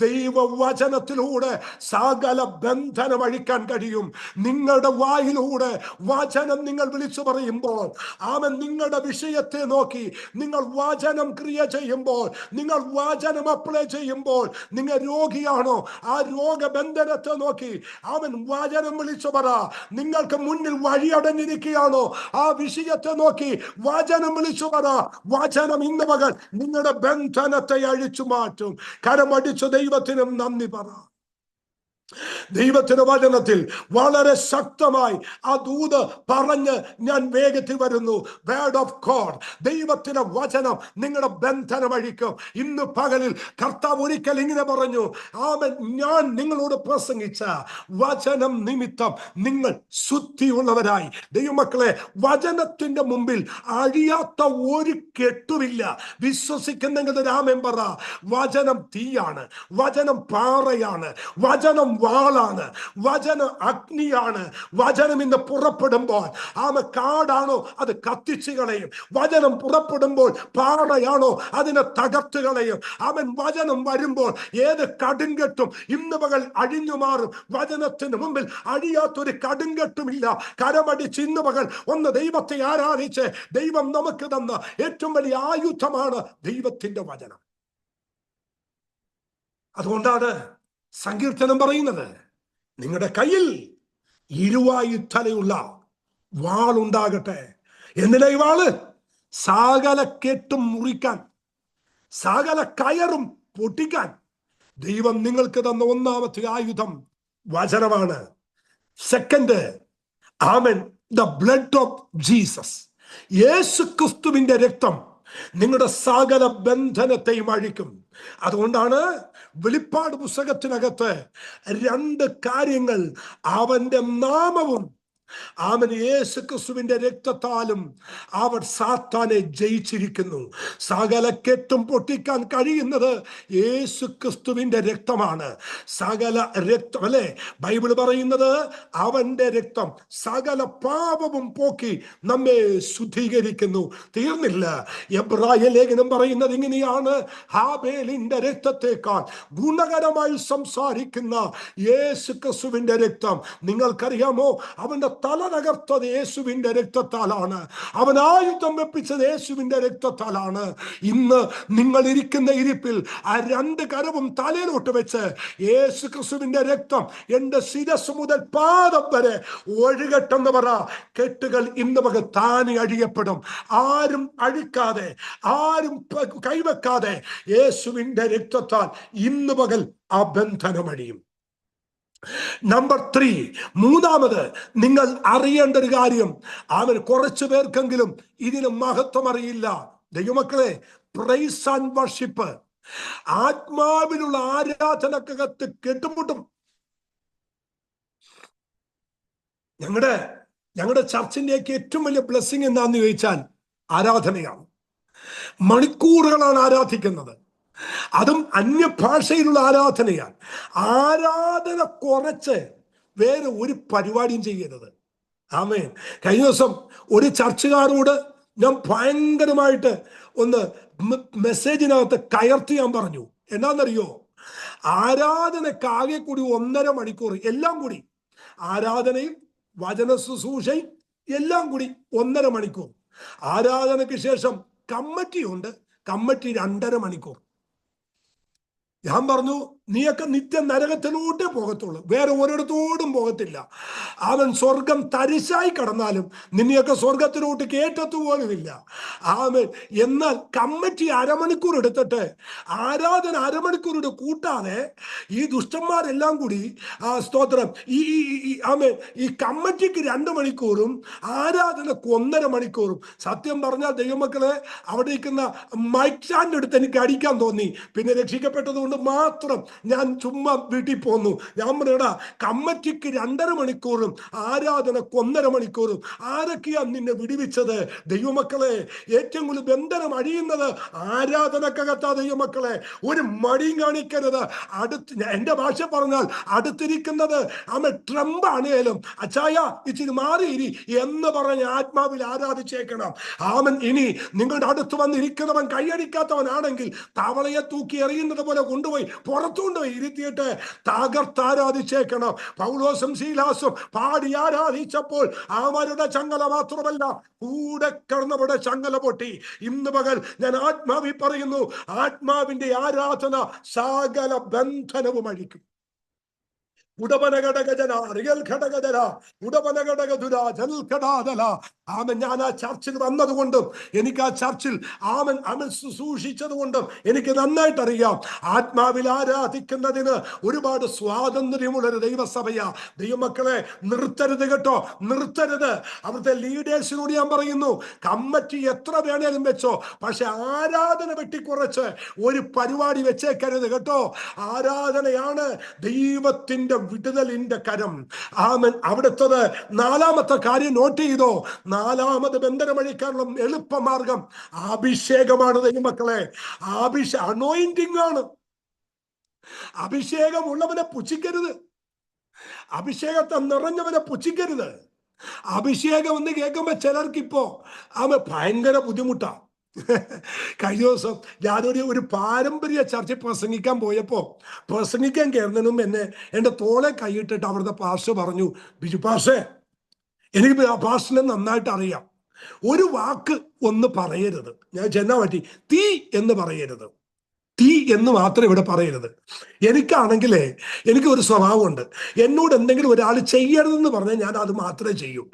A: ദൈവവചനത്തിലൂടെ സകല ബന്ധനം അഴിക്കാൻ കഴിയും. നിങ്ങളുടെ വായിലൂടെ വചനം നിങ്ങൾ വിളിച്ചു പറയുമ്പോൾ, ആമേൻ, നിങ്ങളുടെ വിഷയത്തെ നോക്കി നിങ്ങൾ വചനം ക്രിയ ചെയ്യുമ്പോൾ, നിങ്ങൾ വചനം അപ്ലൈ ചെയ്യുമ്പോൾ, നിങ്ങൾ രോഗിയാണോ ആ രോഗബന്ധനത്തെ നോക്കി ആമേൻ വചനം വിളിച്ചു പറ. നിങ്ങൾക്ക് മുന്നിൽ വഴിയടഞ്ഞിരിക്കുകയാണോ ആ വിഷയത്തെ നോക്കി വചനം വിളിച്ചു പറ. വചനം ഇന്ന് പകൽ നിങ്ങളുടെ ബന്ധനത്തെ അഴിച്ചു മാറ്റും. കരമടിച്ചു ദൈവത്തിനും നന്ദി പറ. ദൈവത്തിന്റെ വചനത്തിൽ വളരെ ശക്തമായി ആ ദൂത് പറഞ്ഞ് ഞാൻ വേഗത്തിൽ വരുന്നു. വേർഡ് ഓഫ് ഗോഡ്, ദൈവത്തിന്റെ വചനം നിങ്ങളുടെ ബന്ധനം അഴിക്കും. ഇന്ന് പകലിൽ കർത്താവ് ഒരിക്കൽ ഇങ്ങനെ പറഞ്ഞു, ആമേൻ, ഞാൻ നിങ്ങളോട് പ്രസംഗിച്ച വചനം നിമിത്തം നിങ്ങൾ ശുദ്ധിയുള്ളവരായി. ദൈവമക്കളെ, വചനത്തിന്റെ മുമ്പിൽ അഴിയാത്ത ഒരു കെട്ടുമില്ല. വിശ്വസിക്കുന്നെങ്കിൽ രാമൻ പറ. വചനം തീയാണ്, വചനം പാറയാണ്, വചനം വാളാണ്, വചനം അഗ്നിയാണ്. വചനം ഇന്ന് പുറപ്പെടുമ്പോൾ കാടാണോ അത് കത്തിച്ചു കളയും. വചനം പുറപ്പെടുമ്പോൾ പാറയാണോ അതിനെ തകർത്ത് കളയും. വചനം വരുമ്പോൾ ഏത് കടുങ്കെട്ടും ഇന്ന് പകൽ അഴിഞ്ഞു മാറും. വചനത്തിന് മുമ്പിൽ അഴിയാത്തൊരു കടുങ്കെട്ടുമില്ല. കരമടിച്ച് ഇന്ന് പകൽ ഒന്ന് ദൈവത്തെ ആരാധിച്ച് ദൈവം നമുക്ക് തന്ന ഏറ്റവും വലിയ ആയുധമാണ് ദൈവത്തിന്റെ വചനം. അതുകൊണ്ടാണ് സങ്കീർത്തനം പറയുന്നത്, നിങ്ങളുടെ കയ്യിൽ ഇരുവായുത്തലയുള്ള വാളുണ്ടാകട്ടെ. എന്തിനാ ഈ വാള്? സകല കെട്ടും മുറിക്കാൻ, സകല കയറും പൊട്ടിക്കാൻ ദൈവം നിങ്ങൾക്ക് തന്ന ഒന്നാമത്തെ ആയുധം വചനമാണ്. Second, amen, the blood of Jesus. യേശു ക്രിസ്തുവിന്റെ രക്തം നിങ്ങളുടെ സകല ബന്ധനത്തെയും അഴിക്കും. അതുകൊണ്ടാണ് വെളിപ്പാട് പുസ്തകത്തിനകത്ത് 2 കാര്യങ്ങൾ, അവന്റെ നാമവും അവൻ യേശു ക്രിസ്തുവിന്റെ രക്തത്താലും അവർ സാത്താനെ ജയിച്ചിരിക്കുന്നു. സകല കെട്ടും പൊട്ടിക്കാൻ കഴിയുന്നത് യേശു ക്രിസ്തുവിന്റെ രക്തമാണ്. സകല രക്തം അല്ലെ ബൈബിൾ പറയുന്നത്, അവന്റെ രക്തം സകല പാപവും പോക്കി നമ്മെ ശുദ്ധീകരിക്കുന്നു. തീർന്നില്ല, എബ്രായ ലേഖനം പറയുന്നത് ഇങ്ങനെയാണ്: ഹാബേലിന്റെ രക്തത്തെക്കാൾ ഗുണകരമായി സംസാരിക്കുന്ന യേശു ക്രിസ്തുവിന്റെ രക്തം. നിങ്ങൾക്കറിയാമോ, അവന്റെ തല തകർത്തത് യേശുവിന്റെ രക്തത്താലാണ്. അവൻ ആയുധം വെപ്പിച്ചത് യേശുവിന്റെ രക്തത്താലാണ്. ഇന്ന് നിങ്ങൾ ഇരിക്കുന്ന ഇരിപ്പിൽ ആ രണ്ട് കരവും തലയിലോട്ട് വെച്ച് യേശു ക്രിസ്തുവിന്റെ രക്തം എന്റെ ശിരസ് മുതൽ പാദം വരെ ഒഴുകട്ടെന്ന് പറ. കെട്ടുകൾ ഇന്ന് പകൽ താനെ അഴിയപ്പെടും. ആരും അഴിക്കാതെ, ആരും കൈവെക്കാതെ യേശുവിന്റെ രക്തത്താൽ ഇന്ന് പകൽ ആ ബന്ധനം അഴിയും. നമ്പർ 3, മൂന്നാമത് നിങ്ങൾ അറിയേണ്ട ഒരു കാര്യം, അവൻ കുറച്ചു പേർക്കെങ്കിലും ഇതിന് മഹത്വം അറിയില്ല. ദൈവമക്കളെ, പ്രൈസ് ആൻഡ് വർഷിപ്പ്, ആത്മാവിലുള്ള ആരാധനക്കകത്ത് കെട്ടുമുട്ടും. ഞങ്ങളുടെ ചർച്ചിന്റെയൊക്കെ ഏറ്റവും വലിയ ബ്ലെസ്സിങ് എന്താന്ന് ചോദിച്ചാൽ ആരാധനയാണ്. മണിക്കൂറുകളാണ് ആരാധിക്കുന്നത്, അതും അന്യഭാഷയിലുള്ള ആരാധനയാണ്. ആരാധന കുറച്ച് വേറെ ഒരു പരിപാടിയും ചെയ്യരുത്. ആമേൻ. കഴിഞ്ഞ ദിവസം ഒരു ചർച്ചുകാരോട് ഞാൻ ഭയങ്കരമായിട്ട് ഒന്ന് മെസ്സേജിനകത്ത് കയർത്തി ഞാൻ പറഞ്ഞു. എന്നാന്നറിയോ, ആരാധനക്കാകെ കൂടി 1.5 മണിക്കൂർ, എല്ലാം കൂടി ആരാധനയും വചന ശുശ്രൂഷയും എല്ലാം കൂടി 1.5 മണിക്കൂർ. ആരാധനയ്ക്ക് ശേഷം കമ്മിറ്റിയുണ്ട്, കമ്മിറ്റി 2.5 മണിക്കൂർ. ഞാൻ പറഞ്ഞു, നീയൊക്കെ നിത്യ നരകത്തിലൂടെ പോകത്തുള്ളൂ, വേറെ ഒരിടത്തോടും പോകത്തില്ല. അവൻ സ്വർഗം തരിശായി കടന്നാലും നിന്നെയൊക്കെ സ്വർഗത്തിലോട്ട് കേട്ടത്തു പോലുമില്ല. അവൻ എന്നാൽ കമ്മിറ്റി 1/2 മണിക്കൂർ എടുത്തിട്ട് ആരാധന 1/2 മണിക്കൂറിട്ട് കൂട്ടാതെ ഈ ദുഷ്ടന്മാരെല്ലാം കൂടി സ്തോത്രം ഈ കമ്മിറ്റിക്ക് 2 മണിക്കൂറും ആരാധനക്ക് 1.5 മണിക്കൂറും. സത്യം പറഞ്ഞാൽ ദൈവമക്കളെ, അവിടെ ഇരിക്കുന്ന മൈക്ക് സ്റ്റാൻഡ് എടുത്ത് എനിക്ക് അടിക്കാൻ തോന്നി. പിന്നെ രക്ഷിക്കപ്പെട്ടത് കൊണ്ട് മാത്രം ഞാൻ ചുമ്മാ വീട്ടിൽ പോന്നു. ഞാൻ പറയടാ, കമ്മിറ്റിക്ക് 2.5 മണിക്കൂറും ആരാധനക്ക് 1.5 മണിക്കൂറും. ആരൊക്കെയാ നിന്നെ വിടുവിച്ചത്? ദൈവമക്കളെ, ഏറ്റവും കൂടുതൽ ബന്ധനം അഴിയുന്നത് ആരാധനക്കകത്താ. ദൈവമക്കളെ, ഒരു മടിയും കാണിക്കരുത്. എന്റെ ഭാഷ പറഞ്ഞാൽ അടുത്തിരിക്കുന്നത് ട്രംപ് ആണേലും അച്ചായ ഇച്ചിരി മാറിയിരി എന്ന് പറഞ്ഞ് ആത്മാവിൽ ആരാധിച്ചേക്കണം. ഇനി നിങ്ങളുടെ അടുത്ത് വന്നിരിക്കുന്നവൻ കൈയടിക്കാത്തവനാണെങ്കിൽ തവളയെ തൂക്കി എറിയുന്നത് പോലെ കൊണ്ടുപോയി പുറത്തുകൊണ്ടുപോയി ഇരുത്തിയിട്ട് തകർത്താരാധിച്ചേക്കണം. പൗലോസും ശീലാസും പാടി ആരാധിച്ചപ്പോൾ അവരുടെ ചങ്ങല മാത്രമല്ല, കൂടെ കടന്നവരുടെ ചങ്ങല പൊട്ടി. ഇന്ന് പകൽ ഞാൻ ആത്മാവിൽ പറയുന്നു, ആത്മാവിന്റെ ആരാധന സകല ബന്ധനവും അഴിക്കും. ഞാൻ ആ ചർച്ചിൽ വന്നതുകൊണ്ടും എനിക്ക് ആ ചർച്ചിൽ അവൻ ശുശ്രൂഷിച്ചത് കൊണ്ടും എനിക്ക് നന്നായിട്ട് അറിയാം, ആത്മാവിൽ ആരാധിക്കുന്നതിന് ഒരുപാട് സ്വാതന്ത്ര്യമുള്ളൊരു ദൈവസഭയാ. ദൈവമക്കളെ, നിർത്തരുത് കേട്ടോ, നിർത്തരുത്. അവിടുത്തെ ലീഡേഴ്സിനോട് ഞാൻ പറയുന്നു, കമ്മിറ്റി എത്ര വേണേലും വെച്ചോ, പക്ഷെ ആരാധന വെട്ടിക്കുറച്ച് ഒരു പരിപാടി വെച്ചേക്കരുത് കേട്ടോ. ആരാധനയാണ് ദൈവത്തിന്റെ വിടുതലിന്റെ കരം. അവിടുത്തത് 4ാമത്തെ കാര്യം നോട്ട് ചെയ്തോ. 4ാമത് ബന്ധനമഴിക്കാനുള്ള എളുപ്പമാർഗം അഭിഷേകമാണ്. ദൈവമക്കളെ, അനോയിന്റിംഗ് ആണ്. അഭിഷേകം ഉള്ളവനെ പുച്ഛിക്കരുത്, അഭിഷേകത്തെ നിറഞ്ഞവനെ പുച്ഛിക്കരുത്. അഭിഷേകം എന്ന് കേൾക്കുമ്പോ ചിലർക്കിപ്പോ ഭയങ്കര ബുദ്ധിമുട്ടാ. കഴിഞ്ഞ ദിവസം ഞാനൊരു പാരമ്പര്യ ചർച്ച പ്രസംഗിക്കാൻ പോയപ്പോ, പ്രസംഗിക്കാൻ കയറുന്നതിനും എന്നെ എൻ്റെ തോളെ കൈയിട്ടിട്ട് അവിടുത്തെ പാസ്റ്റർ പറഞ്ഞു, ബിജു പാസ്റ്റേ, എനിക്ക് പാസ്റ്ററിനെ നന്നായിട്ട് അറിയാം, ഒരു വാക്ക് ഒന്ന് പറയരുത്. ഞാൻ ചെന്നാ പറ്റി, തീ എന്ന് പറയരുത്, തീ എന്ന് മാത്രം ഇവിടെ പറയരുത്. എനിക്കാണെങ്കിലേ എനിക്കൊരു സ്വഭാവമുണ്ട്, എന്നോട് എന്തെങ്കിലും ഒരാൾ ചെയ്യരുതെന്ന് പറഞ്ഞാൽ ഞാൻ അത് മാത്രമേ ചെയ്യൂ.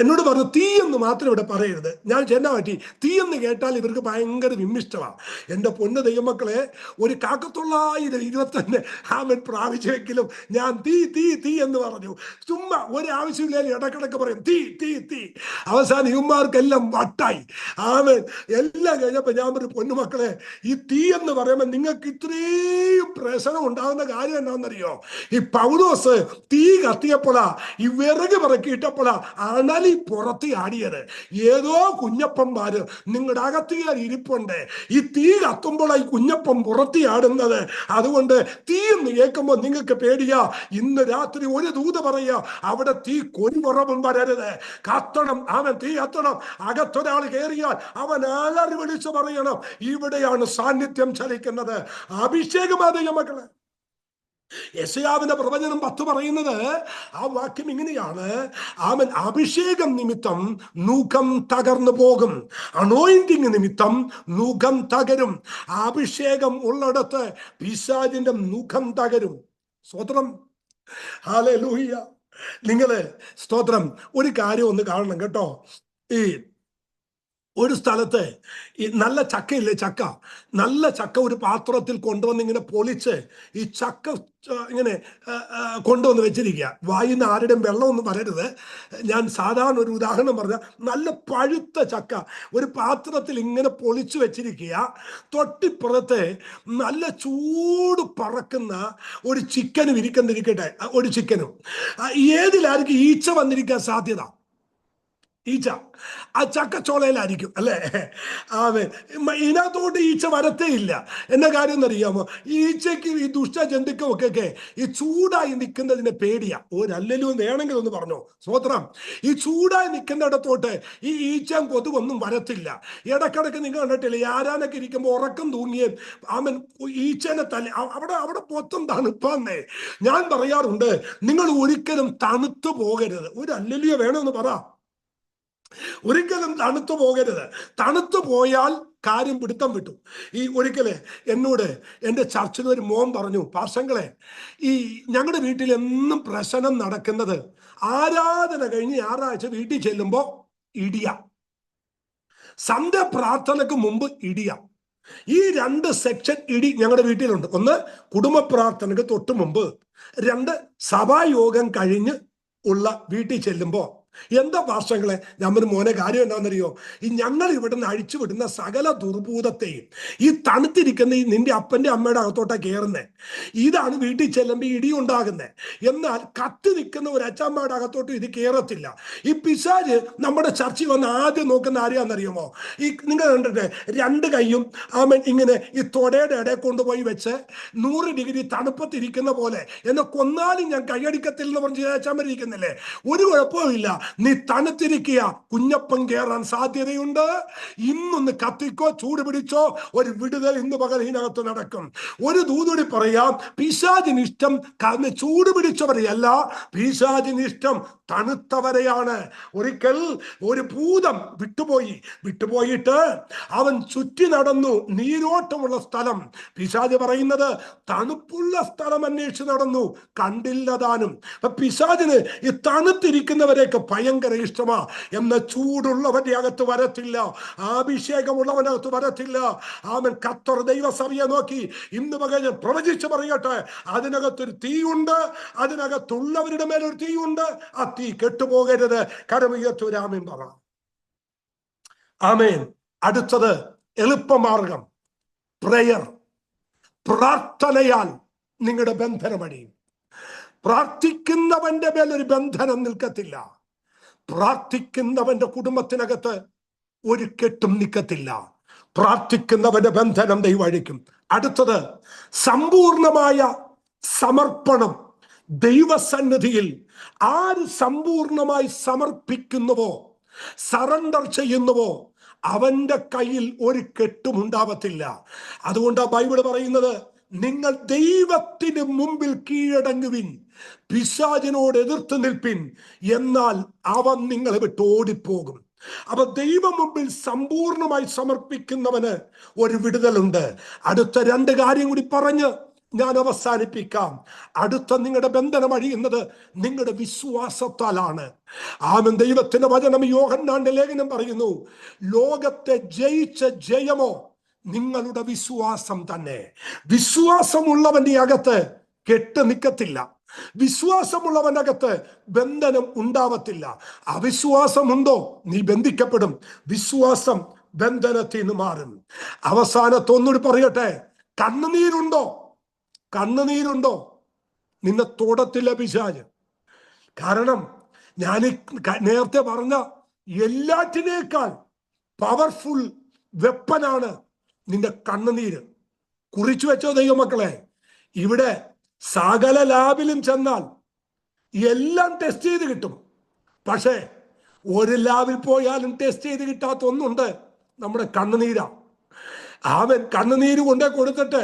A: എന്നോട് പറഞ്ഞു, തീ എന്ന് മാത്രം ഇവിടെ പറയരുത്. ഞാൻ ചെന്നാ പറ്റി, തീ എന്ന് കേട്ടാൽ ഇവർക്ക് ഭയങ്കര വിമ്മിഷ്ടമാണ്. എൻ്റെ പൊന്ന് ദൈവമക്കളെ, ഒരു 1920 പ്രാവശ്യമെങ്കിലും ഞാൻ തീ തീ തീ എന്ന് പറഞ്ഞു. ചുമ്മാ ഒരാവശ്യമില്ല, ഇടക്കിടക്ക് പറയും തീ തീ തീ. അവസാനം ഇവന്മാർക്കെല്ലാം വട്ടായി. എല്ലാം കഴിഞ്ഞപ്പോ ഞാൻ പറഞ്ഞു, പൊന്നുമക്കളെ, ഈ തീ എന്ന് പറയുമ്പോൾ നിങ്ങൾക്ക് ഇത്രയും പ്രശ്നം ഉണ്ടാകുന്ന കാര്യം എന്താണെന്നറിയോ? ഈ പൗലോസ് തീ കത്തിയപ്പോഴാ, ഈ വിറക് പിറക്കിയിട്ടപ്പോഴാ അണലി പുറത്ത് ആടിയത്. ഏതോ കുഞ്ഞപ്പന്മാര് നിങ്ങളുടെ അകത്തിയാൽ ഇരിപ്പുണ്ട്. ഈ തീ കത്തുമ്പോഴാണ് ഈ കുഞ്ഞപ്പൻ പുറത്തി ആടുന്നത്. അതുകൊണ്ട് തീ എന്ന് കേൾക്കുമ്പോൾ നിങ്ങൾക്ക് പേടിയാ. ഇന്ന് രാത്രി ഒരു ദൂത് പറയാ, അവിടെ തീ കൊരുപുറവും വരരുത്, കത്തണം. അവൻ തീ കത്തണം. അകത്തൊരാൾ കയറിയാൽ അവൻ അലറി വിളിച്ചു പറയണം, ഇവിടെയാണ് സാന്നിധ്യം ചലിക്കുന്നത്. അഭിഷേകമാ ദൈവമക്കളെ. യെശയ്യാവിന്റെ പ്രവചനം 10 പറയുന്നത്, ആ വാക്യം ഇങ്ങനെയാണ്: അവൻ അഭിഷേകം നിമിത്തം മുഖം തകർന്നു പോകും, അനോയിന്റിങ് നിമിത്തം മുഖം തകരും. അഭിഷേകം ഉള്ളിടത്ത് പിശാചിന്റെ മുഖം തകരും. സ്തോത്രം, ഹല്ലേലൂയ. നിങ്ങള് സ്തോത്രം, ഒരു കാര്യം ഒന്ന് കാണണം കേട്ടോ. ഈ ഒരു സ്ഥലത്ത് ഈ നല്ല ചക്കയില്ലേ, ചക്ക, നല്ല ചക്ക ഒരു പാത്രത്തിൽ കൊണ്ടുവന്ന് ഇങ്ങനെ പൊളിച്ച് ഈ ചക്ക ഇങ്ങനെ കൊണ്ടുവന്ന് വെച്ചിരിക്കുക. വായിന്ന് ആരുടെയും വെള്ളമൊന്നും വരരുത്. ഞാൻ സാധാരണ ഒരു ഉദാഹരണം പറഞ്ഞ, നല്ല പഴുത്ത ചക്ക ഒരു പാത്രത്തിൽ ഇങ്ങനെ പൊളിച്ചു വെച്ചിരിക്കുക. തൊട്ടിപ്പുറത്ത് നല്ല ചൂട് പറക്കുന്ന ഒരു ചിക്കനും ഇരിക്കുന്നിരിക്കട്ടെ, ഒരു ചിക്കനും. ഏതിലായിരിക്കും ഈച്ച വന്നിരിക്കാൻ സാധ്യത? ഈച്ച ആ ചക്കച്ചോളയിലായിരിക്കും, അല്ലേ? ഇതിനകത്തോട്ട് ഈച്ച വരത്തേ ഇല്ല. എന്നാ കാര്യം എന്നറിയാമോ? ഈച്ചയ്ക്ക് ഈ ദുഷ്ടജന്തുക്കൾക്കൊക്കെ ഈ ചൂടായി നിൽക്കുന്നതിന് പേടിയാ. ഒരല്ലലും വേണമെങ്കിൽ ഒന്ന് പറഞ്ഞോ. സ്തോത്രം. ഈ ചൂടായി നിൽക്കുന്നിടത്തോട്ട് ഈ ഈച്ചയും കൊതുകൊന്നും വരത്തില്ല. ഇടക്കിടക്ക് നിങ്ങൾ കണ്ടിട്ടില്ലേ, ആരാനൊക്കെ ഇരിക്കുമ്പോൾ ഉറക്കം തൂങ്ങിയേ അവൻ ഈച്ചനെ തല്ലി. അവിടെ മൊത്തം തണുപ്പാന്നേ. ഞാൻ പറയാറുണ്ട്, നിങ്ങൾ ഒരിക്കലും തണുത്തു പോകരുത്. ഒരു അല്ലലിയോ വേണമെന്ന് പറ. ഒരിക്കലും തണുത്തു പോകരുത്. തണുത്തു പോയാൽ കാര്യം പിടുത്തം വിട്ടു. ഈ ഒരിക്കല് എന്നോട് എൻ്റെ ചർച്ചിൽ ഒരു മോൻ പറഞ്ഞു, പാർശ്വങ്ങളെ, ഈ ഞങ്ങളുടെ വീട്ടിൽ എന്നും പ്രശ്നം നടക്കുന്നത്, ആരാധന കഴിഞ്ഞ് ഞായറാഴ്ച വീട്ടിൽ ചെല്ലുമ്പോ ഇടിയ, സന്ധ്യ പ്രാർത്ഥനക്ക് മുമ്പ് ഇടിയ. ഈ 2 സെക്ഷൻ ഇടി ഞങ്ങളുടെ വീട്ടിലുണ്ട്. ഒന്ന് കുടുംബ പ്രാർത്ഥനക്ക് തൊട്ട് മുമ്പ്, 2 സഭായോഗം കഴിഞ്ഞ് ഉള്ള വീട്ടിൽ ചെല്ലുമ്പോ. എന്താ പാർശ്വങ്ങളെ, നമ്മുടെ മോനെ കാര്യം എന്താണെന്നറിയോ? ഈ ഞങ്ങൾ ഇവിടുന്ന് അഴിച്ചുവിടുന്ന സകല ദുർഭൂതത്തെയും ഈ തണുത്തിരിക്കുന്ന ഈ നിന്റെ അപ്പന്റെ അമ്മയുടെ അകത്തോട്ടാ കയറുന്നേ. ഇതാണ് വീട്ടിൽ ചെല്ലുമ്പോൾ ഇടി ഉണ്ടാകുന്നത്. എന്നാൽ കത്തി നിൽക്കുന്ന ഒരു അച്ഛമ്മയുടെ അകത്തോട്ട് ഇത് കയറത്തില്ല. ഈ പിശാച് നമ്മുടെ ചർച്ചിൽ വന്ന് ആദ്യം നോക്കുന്ന ആരെയാണെന്നറിയുമോ? ഈ നിങ്ങൾ കണ്ടിട്ട് 2 കൈയും ഇങ്ങനെ ഈ തൊടയുടെ ഇടയിൽ കൊണ്ടുപോയി വെച്ച് 100 ഡിഗ്രി തണുപ്പത്തിരിക്കുന്ന പോലെ, എന്നെ കൊന്നാലും ഞാൻ കൈയടിക്കത്തില്ല എന്ന് പറഞ്ഞ് അച്ഛമ്മ ഇരിക്കുന്നില്ലേ? ഒരു കുഴപ്പമില്ല, നീ തണുത്തിരിക്കുക, കുഞ്ഞപ്പൻ കയറാൻ സാധ്യതയുണ്ട്. ഇന്നൊന്ന് കത്തിക്കോ, ചൂട് പിടിച്ചോ, ഒരു വിടുതൽ ഇന്ന് പകൽ ഇതിനകത്ത് നടക്കും. ഒരു ദൂതുടി പറയാം, പിശാചിന് ഇഷ്ടം ചൂട് പിടിച്ചവരെയല്ല, പിശാചിന് ഇഷ്ടം തണുത്തവരെയാണ്. ഒരിക്കൽ ഒരു ഭൂതം വിട്ടുപോയിട്ട് അവൻ ചുറ്റി നടന്നു നീരോട്ടമുള്ള സ്ഥലം. പിശാച് പറയുന്നത്, തണുപ്പുള്ള സ്ഥലം അന്വേഷിച്ച് നടന്നു, കണ്ടില്ല താനും. പിശാചിന് ഈ തണുത്തിരിക്കുന്നവരെയൊക്കെ ഭയങ്കര ഇഷ്ടമാ. എന്ന ചൂടുള്ളവന്റെ അകത്ത് വരത്തില്ല, അഭിഷേകമുള്ളവനകത്ത് വരത്തില്ല. അവൻ ഖത്തർ ദൈവസഭയെ നോക്കി ഇന്ന് മകൻ പ്രവചിച്ച് പറയട്ടെ, അതിനകത്തൊരു തീയുണ്ട്, അതിനകത്തുള്ളവരുടെ മേലൊരു തീയുണ്ട്. ആ തീ കെട്ടുപോകരുത്. കരമുയർത്തി ആമേൻ പറ. ആമേൻ. അടുത്തത് എളുപ്പമാർഗം, പ്രയർ. പ്രാർത്ഥനയാൽ നിങ്ങളുടെ ബന്ധനമടിയും. പ്രാർത്ഥിക്കുന്നവന്റെ മേലൊരു ബന്ധനം നിൽക്കത്തില്ല. പ്രാർത്ഥിക്കുന്നവന്റെ കുടുംബത്തിനകത്ത് ഒരു കെട്ടും നിൽക്കത്തില്ല. പ്രാർത്ഥിക്കുന്നവന്റെ ബന്ധനം ദൈവം അഴിക്കും. അടുത്തത് സമ്പൂർണമായ സമർപ്പണം. ദൈവസന്നിധിയിൽ ആര് സമ്പൂർണമായി സമർപ്പിക്കുന്നുവോ, സറണ്ടർ ചെയ്യുന്നുവോ, അവന്റെ കയ്യിൽ ഒരു കെട്ടും ഉണ്ടാവത്തില്ല. അതുകൊണ്ടാണ് ബൈബിൾ പറയുന്നത്, നിങ്ങൾ ദൈവത്തിന് മുമ്പിൽ കീഴടങ്ങുവിൻ, പിശാചിനോട് എതിർത്ത് നിൽപ്പിൻ, എന്നാൽ അവൻ നിങ്ങളെ വിട്ട് ഓടിപ്പോകും. അപ്പൊ ദൈവം മുമ്പിൽ സമ്പൂർണമായി സമർപ്പിക്കുന്നവന് ഒരു വിടുതലുണ്ട്. അടുത്ത 2 കാര്യം കൂടി പറഞ്ഞ് ഞാൻ അവസാനിപ്പിക്കാം. അടുത്ത നിങ്ങളുടെ ബന്ധനം അഴിയുന്നത് നിങ്ങളുടെ വിശ്വാസത്താലാണ്. ആമേൻ. ദൈവത്തിന്റെ വചനം യോഹന്നാന്റെ ലേഖനം പറയുന്നു, ലോകത്തെ ജയിച്ച ജയമോ നിങ്ങളുടെ വിശ്വാസം തന്നെ. വിശ്വാസമുള്ളവന്റെ അകത്ത് കെട്ട് നിൽക്കത്തില്ല. വിശ്വാസമുള്ളവനകത്ത് ബന്ധനം ഉണ്ടാവത്തില്ല. അവിശ്വാസമുണ്ടോ, നീ ബന്ധിക്കപ്പെടും. വിശ്വാസം ബന്ധനത്തിൽ നിന്ന് മാറും. അവസാനത്തൊന്നുകൂടി പറയട്ടെ, കണ്ണുനീരുണ്ടോ? കണ്ണുനീരുണ്ടോ? നിന്നെ തൊടത്തില്ല പിശാച്. കാരണം ഞാൻ നേരത്തെ പറഞ്ഞ എല്ലാറ്റിനേക്കാൾ പവർഫുൾ വെപ്പനാണ് നിന്റെ കണ്ണുനീര്. കുറിച്ചു വെച്ചോ ദൈവമക്കളെ. ഇവിടെ സകല ലാബിലും ചെന്നാൽ എല്ലാം ടെസ്റ്റ് ചെയ്ത് കിട്ടും. പക്ഷേ ഒരു ലാബിൽ പോയാലും ടെസ്റ്റ് ചെയ്ത് കിട്ടാത്ത ഒന്നുണ്ട്, നമ്മുടെ കണ്ണുനീരാ. അവൻ കണ്ണുനീര് കൊണ്ടേ കൊടുത്തിട്ട്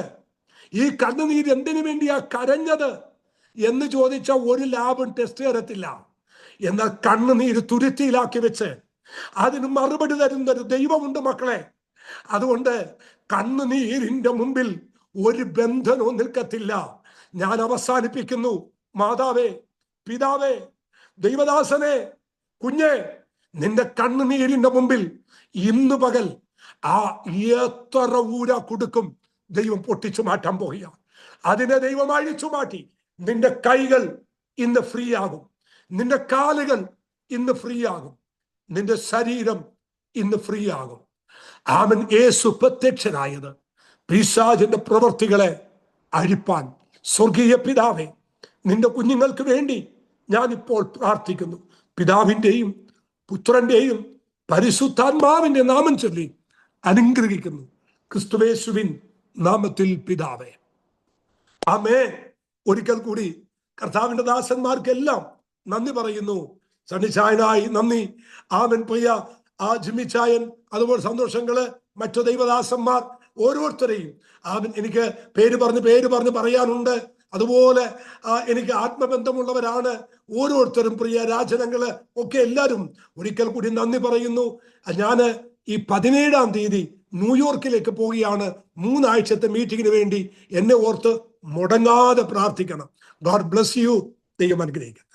A: ഈ കണ്ണുനീര് എന്തിനു വേണ്ടിയാ കരഞ്ഞത് എന്ന് ചോദിച്ച ഒരു ലാബും ടെസ്റ്റ് തരത്തില്ല. എന്നാൽ കണ്ണുനീര് തുരുത്തിയിലാക്കി വെച്ച് അതിന് മറുപടി തരുന്നൊരു ദൈവമുണ്ട് മക്കളെ. അതുകൊണ്ട് കണ്ണുനീരിന്റെ മുമ്പിൽ ഒരു ബന്ധനവും നിൽക്കത്തില്ല. ഞാൻ അവസാനിപ്പിക്കുന്നു. മാതാവേ, പിതാവേ, ദൈവദാസനെ, കുഞ്ഞെ, നിന്റെ കണ്ണുനീരിന്റെ മുമ്പിൽ ഇന്ന് പകൽ ആ എത്ര ഊര കൊടുക്കും ദൈവം പൊട്ടിച്ചു മാറ്റാൻ പോവുക. അതിനെ ദൈവം അഴിച്ചു മാറ്റി. നിന്റെ കൈകൾ ഇന്ന് ഫ്രീ ആകും, നിന്റെ കാലുകൾ ഇന്ന് ഫ്രീ ആകും, നിന്റെ ശരീരം ഇന്ന് ഫ്രീ ആകും. അവൻ യേശു പ്രത്യക്ഷനായത് പിശാചിന്റെ പ്രവൃത്തികളെ അഴിപ്പാൻ. സ്വർഗീയ പിതാവേ, നിന്റെ കുഞ്ഞുങ്ങൾക്ക് വേണ്ടി ഞാൻ ഇപ്പോൾ പ്രാർത്ഥിക്കുന്നു. പിതാവിൻ്റെയും പുത്രന്റെയും പരിശുദ്ധാത്മാവിന്റെ നാമം ചൊല്ലി അനുഗ്രഹിക്കുന്നു. ക്രിസ്തുയേശുവിൻ നാമത്തിൽ പിതാവേ, ആമേൻ. ഒരിക്കൽ കൂടി കർത്താവിന്റെ ദാസന്മാർക്കെല്ലാം നന്ദി പറയുന്നു. സണ്ണിച്ചായനായി നന്ദി. ആമൻ. പ്രിയ ജിമ്മിച്ചായൻ, അതുപോലെ സന്തോഷങ്ങള്, മറ്റു ദൈവദാസന്മാർ ഓരോരുത്തരെയും ആമൻ എനിക്ക് പേര് പറഞ്ഞ് പറയാനുണ്ട്. അതുപോലെ എനിക്ക് ആത്മബന്ധമുള്ളവരാണ് ഓരോരുത്തരും, പ്രിയ രാജനങ്ങള് ഒക്കെ എല്ലാവരും ഒരിക്കൽ കൂടി നന്ദി പറയുന്നു. ഞാന് ഈ 17-ാം തീയതി ന്യൂയോർക്കിലേക്ക് പോവുകയാണ് 3 ആഴ്ചത്തെ മീറ്റിങ്ങിന് വേണ്ടി. എന്നെ ഓർത്ത് മുടങ്ങാതെ പ്രാർത്ഥിക്കണം. God bless you. ദൈവം അനുഗ്രഹിക്കും.